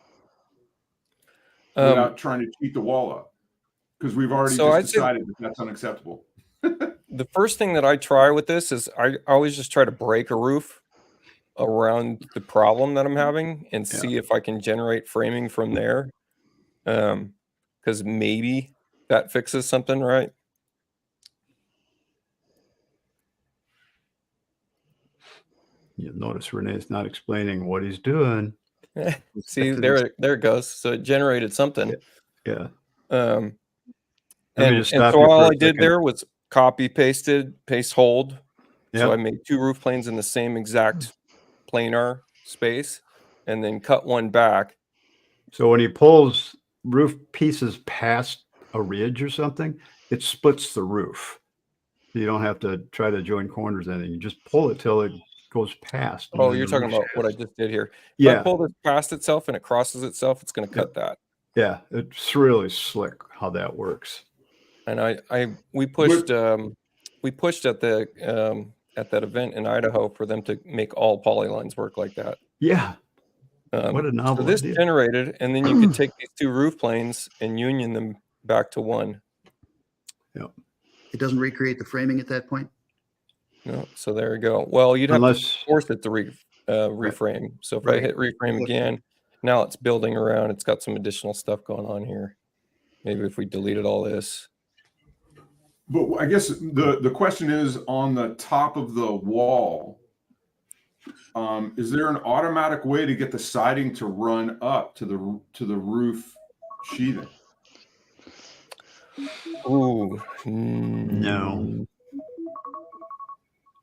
without trying to cheat the wall up? Because we've already So I'd just say- decided that that's unacceptable. The first thing that I try with this is I always just try to break a roof around the problem that I'm having and see if I can generate framing from there. Because maybe that fixes something, right? You'll notice Renee's not explaining what he's doing. See, there it goes. So it generated something. Yeah. Let me and just so stop you all for a I did second. there was copy, pasted, paste, hold. So Yep. I made 2 roof planes in the same exact planar space, and then cut one back. So when he pulls roof pieces past a ridge or something, it splits the roof. You don't have to try to join corners or anything. You just pull it till it goes past. and Oh, then you're the talking roof about what I sheds. just did here. If I Yeah. pull this past itself and it crosses itself, it's going to cut that. Yeah. It's really slick how that works. And we pushed at that event in Idaho for them to make all polylines work like that. Yeah. What a novel So this idea. generated, and then you could take these 2 roof planes and union them back to one. It doesn't recreate the framing at that point. No, so there you go. Well, you'd have Unless to force it to reframe. So if I Right. hit reframe Look. again, now it's building around. It's got some additional stuff going on here. Maybe if we deleted all this. But I guess the question is, on the top of the wall, is there an automatic way to get the siding to run up to the roof sheathing? Ooh, No.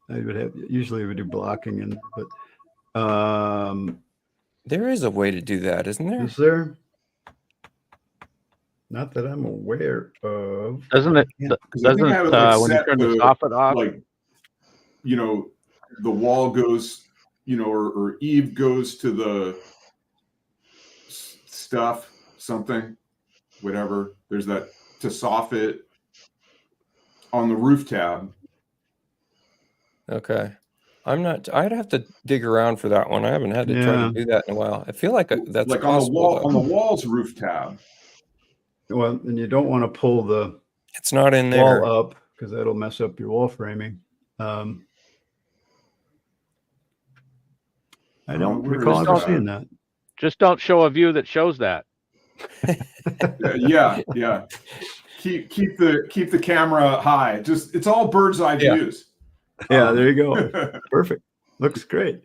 I would have usually we do blocking but there is a way to do that, isn't there? is there? Not that I'm aware of. Doesn't it? Yeah, 'Cause I think Doesn't I would, like, when you set turn the the, soffit off? like, the wall goes, or eave goes to the stuff, something, whatever. There's that to soffit on the roof tab. Okay. I'd have to dig around for that one. I haven't had to try Yeah. to do that in a while. I feel like that's Like on the possible, wall, though. on the wall's roof tab. Well, and you don't want to pull the It's not in there. wall up because that'll mess up your wall framing. I don't where recall is ever that? seeing that. Just don't show a view that shows that. Yeah. Keep the camera high. It's all bird's eye Yeah. views. Yeah, there you go. Perfect. Looks great.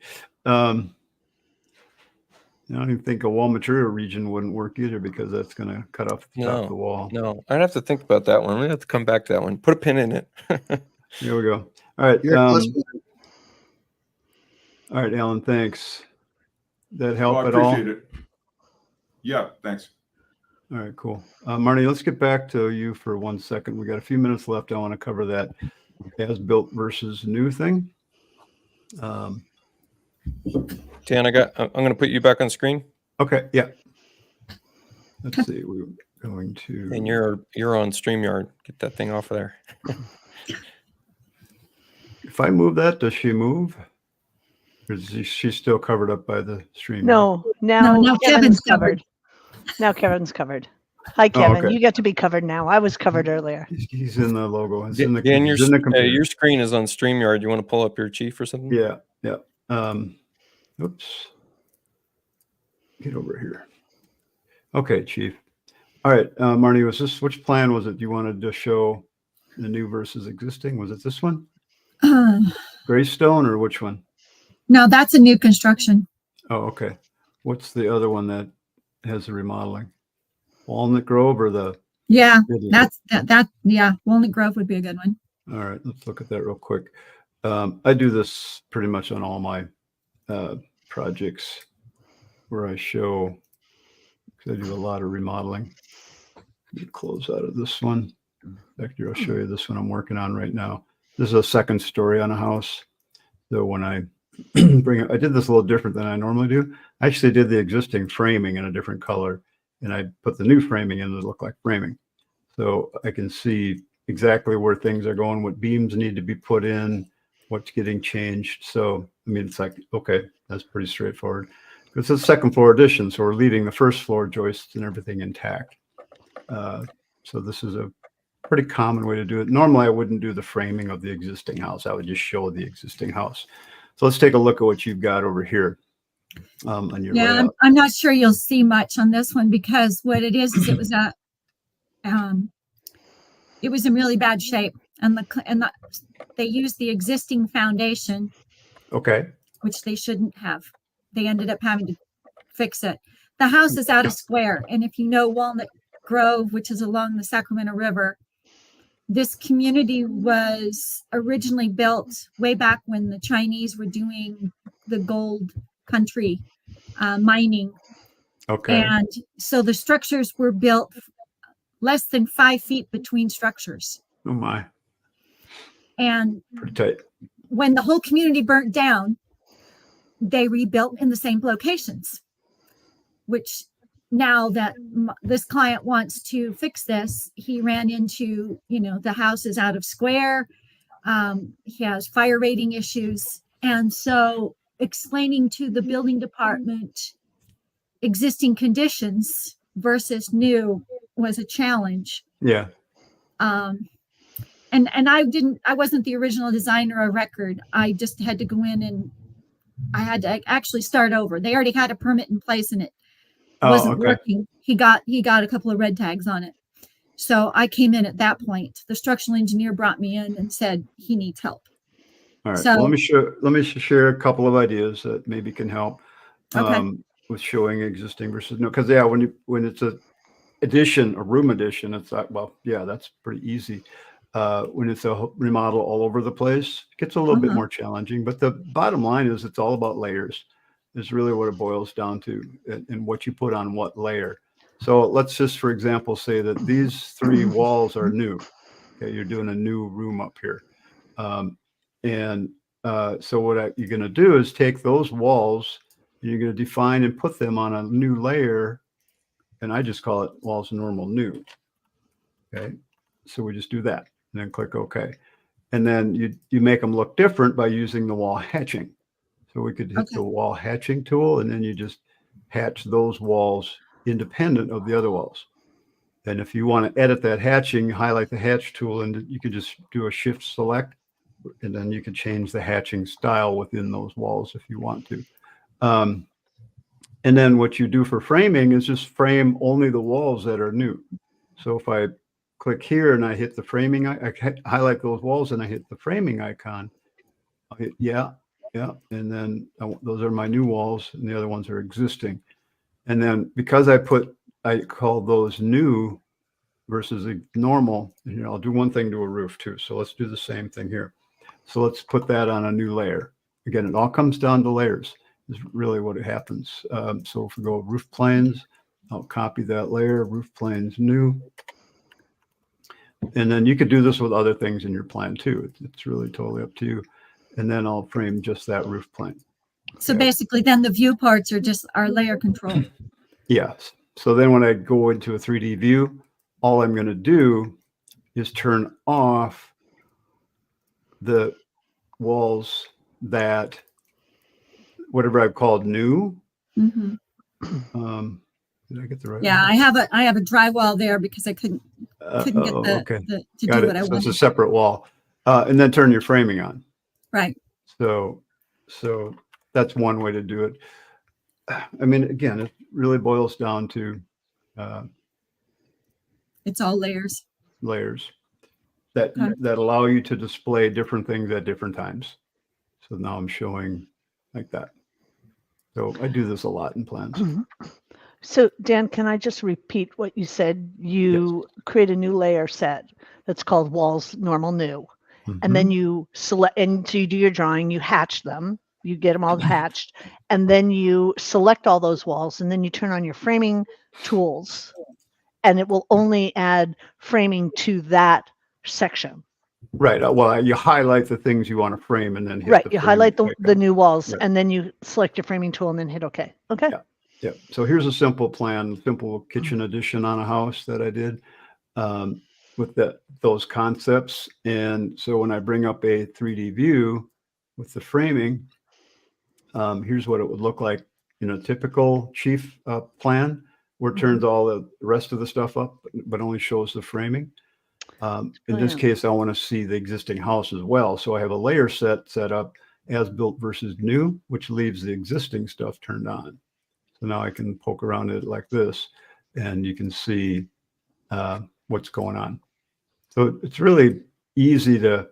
I don't even think a wall material region wouldn't work either because that's going to cut off the top of the wall. No, I'd have to think about that one. We have to come back to that one. Put a pin in it. Here we go. All right. You're a plus All right, Alan, thanks. That Oh, help I at all? appreciate it. Yeah, thanks. All right, cool. Marnie, let's get back to you for 1 second. We got a few minutes left. I want to cover that as built versus new thing. Dan, I'm going to put you back on screen. Okay, yeah. Let's see. We're going to. And you're on StreamYard. Get that thing off of there. If I move that, does she move? Or is she still covered up by the stream? No, now, now Kevin's Kevin's covered. covered. Now Kevin's covered. Hi, Kevin. okay. You get to be covered now. I was covered earlier. He's in the logo. It's in the, Dan, he's in the computer. your screen is on StreamYard. You want to pull up your chief or something? Yeah, yeah. Oops. Get over here. Okay, Chief. All right, Marnie, which plan was it you wanted to show the new versus existing? Was it this one? Greystone or which one? No, that's a new construction. Oh, okay. What's the other one that has the remodeling? Walnut Grove or the? Yeah, yeah, Walnut Grove would be a good one. All right, let's look at that real quick. I do this pretty much on all my projects where I show, because I do a lot of remodeling. Let me close out of this one. Back here, I'll show you this one I'm working on right now. This is a second story on a house. So when I bring it, I did this a little different than I normally do. I actually did the existing framing in a different color, and I put the new framing in to look like framing. So I can see exactly where things are going, what beams need to be put in, what's getting changed. So, I mean, it's like, okay, that's pretty straightforward. It's a second floor addition, so we're leaving the first floor joists and everything intact. So this is a pretty common way to do it. Normally, I wouldn't do the framing of the existing house. I would just show the existing house. So let's take a look at what you've got over here on your Yeah, layout. I'm not sure you'll see much on this one because what it is it was it was in really bad shape, and they used the existing foundation, Okay. which they shouldn't have. They ended up having to fix it. The house is out of square, and if you know Walnut Grove, which is along the Sacramento River, this community was originally built way back when the Chinese were doing the gold country mining. Okay. And so the structures were built less than 5 feet between structures. Oh my. And Pretty tight. when the whole community burnt down, they rebuilt in the same locations, which now that this client wants to fix this, he ran into, the house is out of square. He has fire rating issues. And so explaining to the building department existing conditions versus new was a challenge. Yeah. And I wasn't the original designer of record. I just had to go in and I had to actually start over. They already had a permit in place and it wasn't working. He got a couple of red tags on it. So I came in at that point. The structural engineer brought me in and said he needs help. All right. So- Well, let me share a couple of ideas that maybe can help with showing existing versus no. Because when it's a room addition, it's like, well, yeah, that's pretty easy. When it's a remodel all over the place, it gets a little bit more challenging. But the bottom line is it's all about layers. Is really what it boils down to, and what you put on what layer. So let's just, for example, say that these 3 walls are new. Okay, you're doing a new room up here. So what you're going to do is take those walls, and you're going to define and put them on a new layer, and I just call it walls normal new. Okay, so we just do that, and then click OK. And then you make them look different by using the wall hatching. So we could hit the wall hatching tool, and then you just hatch those walls independent of the other walls. And if you want to edit that hatching, highlight the hatch tool, and you could just do a shift select, and then you could change the hatching style within those walls if you want to. And then what you do for framing is just frame only the walls that are new. So if I click here and I hit the framing, I highlight those walls and I hit the framing icon. I'll hit yeah, and then those are my new walls, and the other ones are existing. And then because I call those new versus a normal, and I'll do one thing to a roof too. So let's do the same thing here. So let's put that on a new layer. Again, it all comes down to layers is really what it happens. So if we go roof planes, I'll copy that layer, roof planes new. And then you could do this with other things in your plan too. It's really totally up to you. And then I'll frame just that roof plane. So basically then the viewports are just our layer control. Yes. So then when I go into a 3D view, all I'm going to do is turn off the walls that whatever I've called new. Mhm. Did I get the right? Yeah, one? I have a drywall there because I couldn't get okay. to Got do it. what I So it's a wanted. separate wall. And then turn your framing on. Right. So that's one way to do it. I mean, again, it really boils down to It's all layers. layers that Okay. that allow you to display different things at different times. So now I'm showing like that. So I do this a lot in plans. So Dan, can I just repeat what you said? You create a new layer set that's called walls normal new. And then you select, and so you do your drawing, you hatch them, you get them all hatched, and then you select all those walls, and then you turn on your framing tools, and it will only add framing to that section. Right. Well, you highlight the things you want to frame and then hit Right. the You frame highlight the icon. new walls, Right. and then you select your framing tool and then hit OK. Okay. Yeah. Yeah. So here's a simple plan, simple kitchen addition on a house that I did with those concepts. And so when I bring up a 3D view with the framing, here's what it would look like in a typical chief plan, where it turns all the rest of the stuff up, but only shows the framing. In this Brilliant. case, I want to see the existing house as well. So I have a layer set up as built versus new, which leaves the existing stuff turned on. So now I can poke around it like this, and you can see what's going on. So it's really easy to,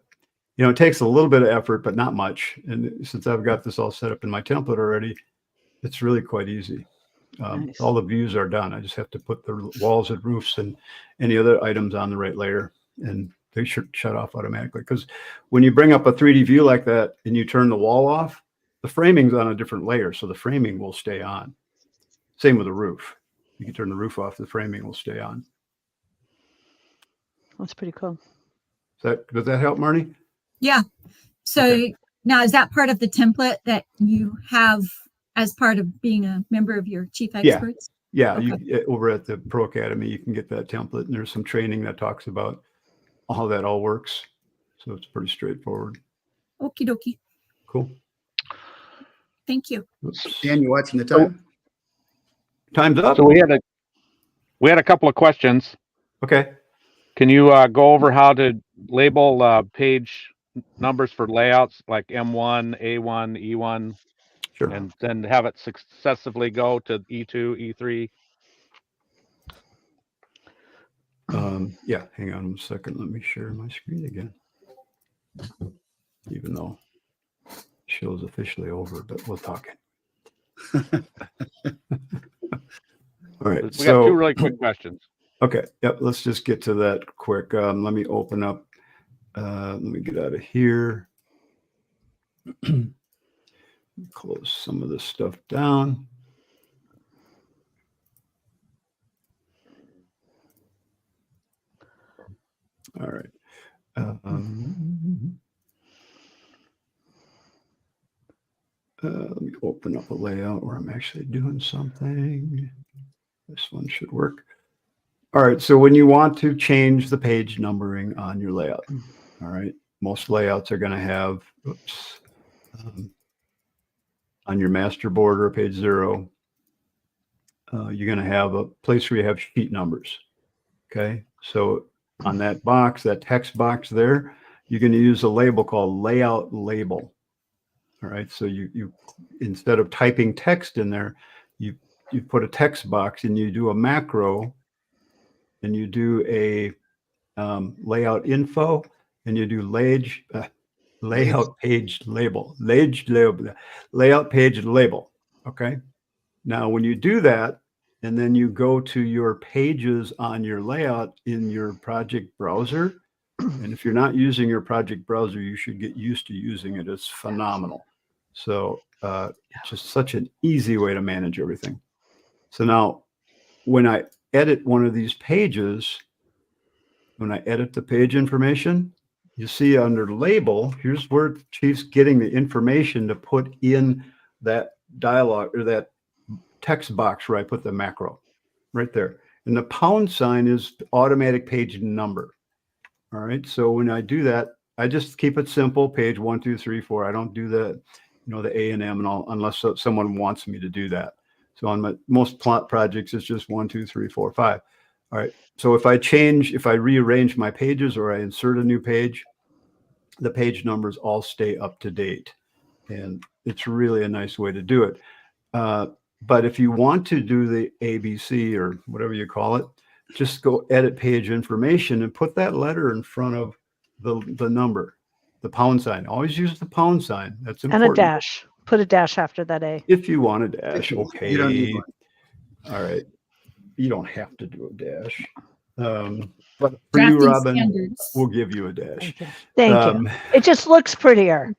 it takes a little bit of effort, but not much. And since I've got this all set up in my template already, it's really quite easy. Nice. All the views are done. I just have to put the walls and roofs and any other items on the right layer, and they should shut off automatically. Because when you bring up a 3D view like that and you turn the wall off, the framing's on a different layer, so the framing will stay on. Same with the roof. You can turn the roof off, the framing will stay on. That's pretty cool. Does that help, Marnie? Yeah. So Okay. now is that part of the template that you have as part of being a member of your chief Yeah. experts? Yeah, Okay. over at the Pro Academy, you can get that template, and there's some training that talks about how that all works. So it's pretty straightforward. Okie dokie. Cool. Thank you. Oops. Dan, you watching the time? Time's up. So we had a couple of questions. Okay. Can you go over how to label page numbers for layouts like M1, A1, E1, Sure. and then have it successively go to E2, E3? Yeah, hang on 1 second. Let me share my screen again. Even though show's officially over, but we'll talk. All right. We got two So, really quick questions. okay. Yep. Let's just get to that quick. Let me open up. Let me get out of here. Close some of this stuff down. All right. Let me open up a layout where I'm actually doing something. This one should work. All right. So when you want to change the page numbering on your layout, all right, most layouts are going to have, on your master border, page 0, you're going to have a place where you have sheet numbers. Okay. So on that box, that text box there, you're going to use a label called layout label. All right. So you instead of typing text in there, you put a text box and you do a macro and you do a layout info and you do layout page label, layout page label. Okay. Now, when you do that, and then you go to your pages on your layout in your project browser, and if you're not using your project browser, you should get used to using it. It's phenomenal. So just such an easy way to manage everything. So now when I edit one of these pages, when I edit the page information, you see under label, here's where Chief's getting the information to put in that dialogue or that text box where I put the macro right there. And the pound sign is automatic page number. All right. So when I do that, I just keep it simple, page 1, 2, 3, 4. I don't do the, the A and M and all, unless someone wants me to do that. So on my most plot projects, it's just 1, 2, 3, 4, 5. All right. So if I rearrange my pages or I insert a new page, the page numbers all stay up to date. And it's really a nice way to do it. But if you want to do the ABC or whatever you call it, just go edit page information and put that letter in front of the number, the pound sign. Always use the pound sign. That's important. And a dash. Put a dash after that A. If you want a dash, okay. You don't need one. All right. You don't have to do a dash. But for you, Drafting Robin, standards. we'll give you a dash. Thank you. It just looks prettier.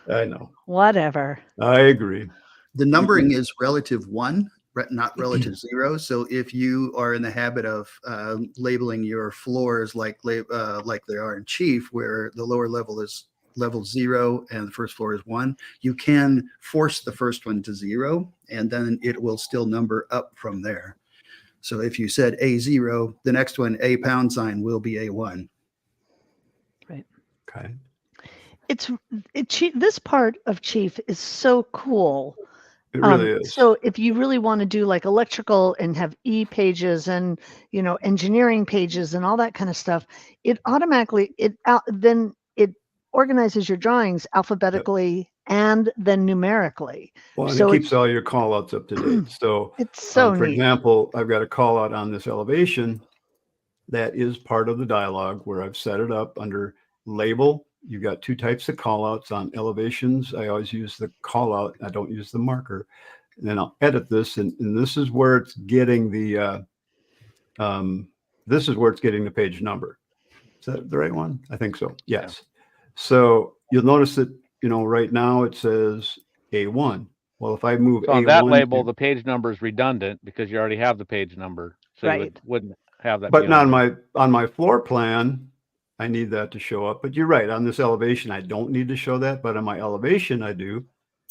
I know. Whatever. I agree. The numbering is relative 1, not relative 0. So if you are in the habit of labeling your floors like they are in Chief, where the lower level is level 0 and the first floor is 1, you can force the first one to 0, and then it will still number up from there. So if you said A0, the next one, A pound sign, will be A1. Right. Okay. This part of Chief is so cool. It really is. So if you really want to do like electrical and have pages and engineering pages and all that kind of stuff, it automatically then it organizes your drawings alphabetically and then numerically. Well, and So it keeps all your call outs up to date. So it's so for neat. example, I've got a call out on this elevation that is part of the dialogue where I've set it up under label. You've got 2 types of call outs on elevations. I always use the call out. I don't use the marker. And then I'll edit this. And this is where it's getting the page number. Is that the right one? I think so. Yes. Yeah. So you'll notice that, right now it says A1. Well, if I move on A1 that label, the page number is redundant because you already have the page number. So right. you wouldn't have that. But on my floor plan, I need that to show up. But you're right. On this elevation, I don't need to show that. But on my elevation, I do.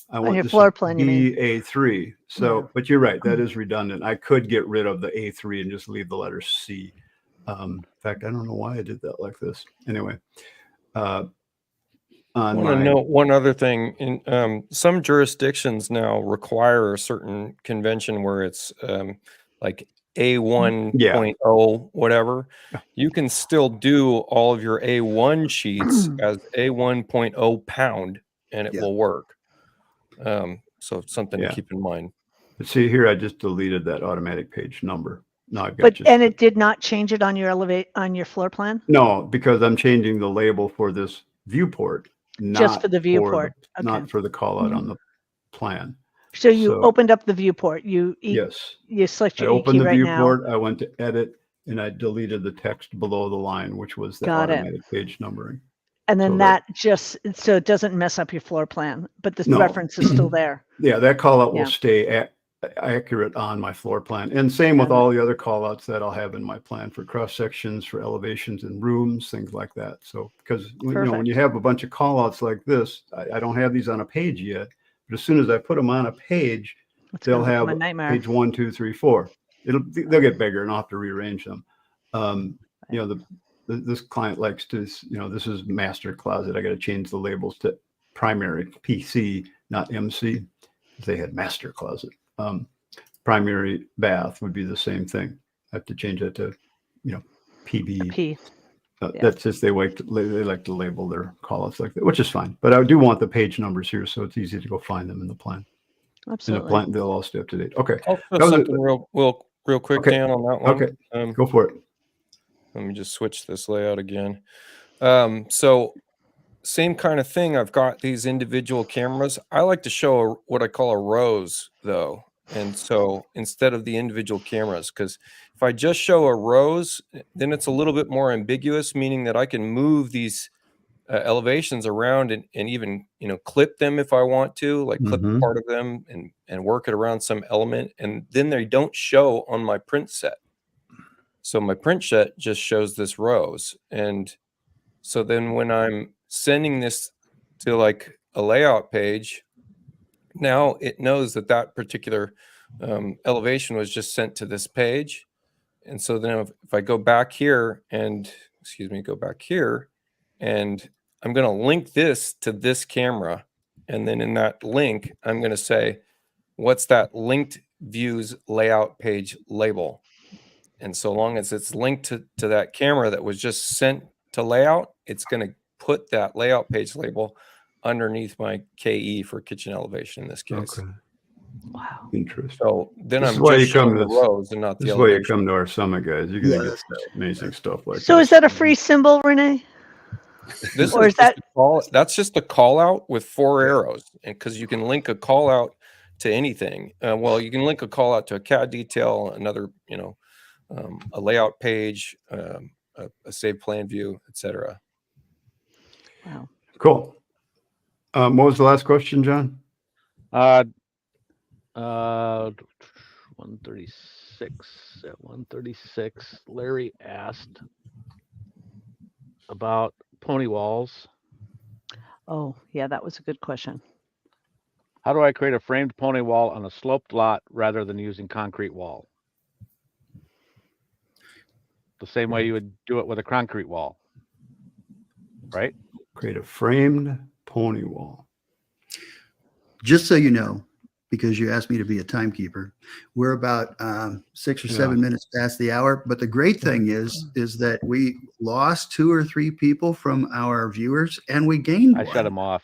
I want your this floor plan, to you mean? be A3. So, Yeah. But you're right. That is redundant. I could get rid of the A3 and just leave the letter C. In fact, I don't know why I did that like this. Anyway. I want to note one other thing. In some jurisdictions now require a certain convention where it's like A1.0 whatever. You can still do all of your A1 sheets as A1.0 pound, and it will work. So it's something to keep in mind. But see here, I just deleted that automatic page number. Now I've got and it did not change it on your floor plan? No, because I'm changing the label for this viewport. Just for the viewport. Not for the call out on the plan. So you opened up the viewport. Yes. You select your I opened the right viewport. now. I went to edit and I deleted the text below the line, which was the automatic page numbering. And then so it doesn't mess up your floor plan, but the reference is still there. Yeah, that call out will stay accurate on my floor plan. And same with all the other call outs that I'll have in my plan for cross sections, for elevations and rooms, things like that. So because when you have a bunch of call outs like this, I don't have these on a page yet, but as soon as I put them on a page, they'll have page 1, 2, 3, 4. They'll get bigger and I'll have to rearrange them. This client likes to, this is master closet. I got to change the labels to primary PC, not MC. They had master closet. Primary bath would be the same thing. I have to change that to, PB. That's just they like to label their call-outs like that, which is fine. But I do want the page numbers here, so it's easy to go find them in the plan. Absolutely. In the plan, they'll all stay up to date. Okay. I'll put something real quick, Dan, on that one. Okay. Go for it. Let me just switch this layout again. So same kind of thing. I've got these individual cameras. I like to show what I call a rose, though. And so instead of the individual cameras, because if I just show a rows, then it's a little bit more ambiguous, meaning that I can move these elevations around and even, clip them if I want to, like clip Mhm. part of them and work it around some element. And then they don't show on my print set. So my print set just shows this rows. And so then when I'm sending this to like a layout page, now it knows that that particular elevation was just sent to this page. And so then if I go back here and, go back here, and I'm going to link this to this camera. And then in that link, I'm going to say, what's that linked views layout page label? And so long as it's linked to that camera that was just sent to layout, it's going to put that layout page label underneath my KE for kitchen elevation in this case. Okay. Wow. Interesting. So then This I'm is why just you come showing to the this- rows and not the This is why you elevation. come to our summit, guys. You're gonna get amazing stuff like So this. is that a free symbol, Renee? This Or is just that's just a call out with 4 arrows, and because you can link a call out to anything. Well, you can link a call out to a CAD detail, another, a layout page, a save plan view, etc. Wow. Cool. What was the last question, John? 136. At 136, Larry asked about pony walls. Oh, yeah, that was a good question. How do I create a framed pony wall on a sloped lot rather than using concrete wall? The same way you would do it with a concrete wall, right? Create a framed pony wall. Just so you know, because you asked me to be a timekeeper, we're about 6 or 7 minutes past the hour. But the great thing is that we lost 2 or 3 people from our viewers, and we gained I one. shut them off.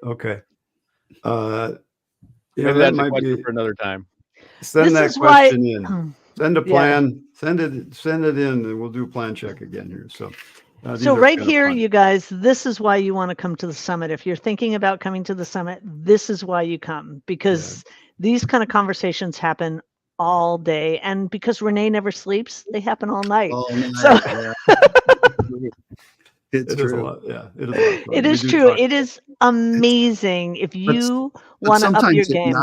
Okay. Maybe that that's a might question be. for another time. Send This that is why- question in. Send a Yeah. plan. Send it in, and we'll do a plan check again here. So. These So are right kinda here, fun. you guys, this is why you want to come to the summit. If you're thinking about coming to the summit, this is why you come, because these kind of conversations happen all day. And because Renee never sleeps, they happen all night. All night, So- yeah. It's It is a true. lot. Yeah, it is. A lot of fun. It We is do true. talk- It is amazing if you want to up your game.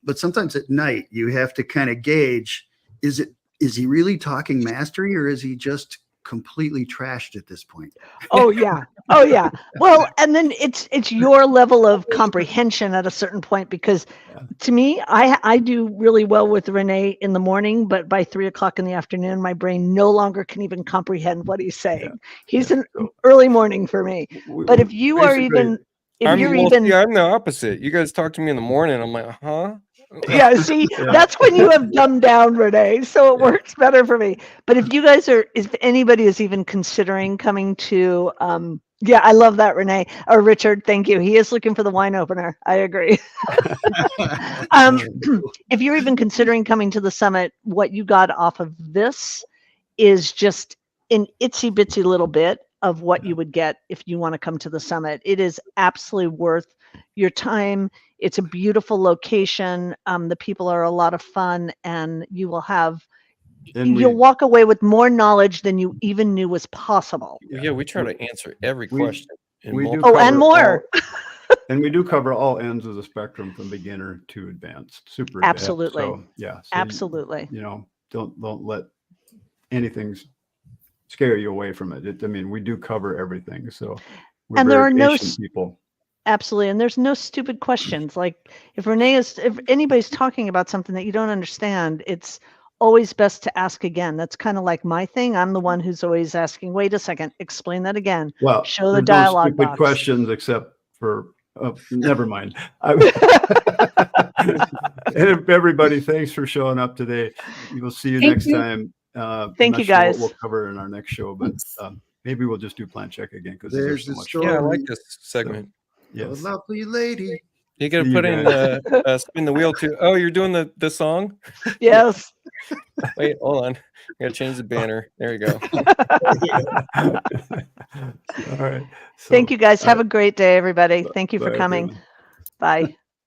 But sometimes at night, you have to kind of gauge: is he really talking mastery, or is he just completely trashed at this point? Oh yeah. Oh yeah. Well, and then it's your level of comprehension at a certain point, because to me, I do really well with Renee in the morning, but by 3 o'clock in the afternoon, my brain no longer can even comprehend what he's saying. He's an early morning for me. But if you are basically- even, if you're even, I'm the opposite. You guys talk to me in the morning. I'm like, huh? yeah, see, Yeah. that's when you have dumbed down, Renee. So it works better for me. But if you guys are, if anybody is even considering coming to, yeah, I love that, Renee or Richard. Thank you. He is looking for the wine opener. I agree. If you're even considering coming to the summit, what you got off of this is just an itsy bitsy little bit of what you would get if you want to come to the summit. It is absolutely worth your time. It's a beautiful location. The people are a lot of fun, and you will have, And you'll we, walk away with more knowledge than you even knew was possible. Yeah, we try to answer every We- question. in we do multiple- Oh, and cover more. and we do cover all ends of the spectrum from beginner to advanced, super advanced. Absolutely. So, yeah. So Absolutely. don't let anything scare you away from it. I mean, we do cover everything. So we're And there very are no patient people. Absolutely. And there's no stupid questions. Like if anybody's talking about something that you don't understand, it's always best to ask again. That's kind of like my thing. I'm the one who's always asking, wait a second, explain that again. Well, Show the there's dialogue no stupid box. questions except for never mind. And everybody, thanks for showing up today. We'll see you Thank next you. time. I'm Thank not you, sure what guys. we'll cover in our next show, but maybe we'll just do plan check again because There's there's so the much. story. Yeah, I like this segment. Yes. A lovely lady. You got to See you put in guys. spin the wheel too. Oh, you're doing the song? Yes. Wait, hold on. I gotta change the banner. There you go. All right. Thank you guys. uh, Have a great day, everybody. Thank you for bye, coming. everyone. Bye.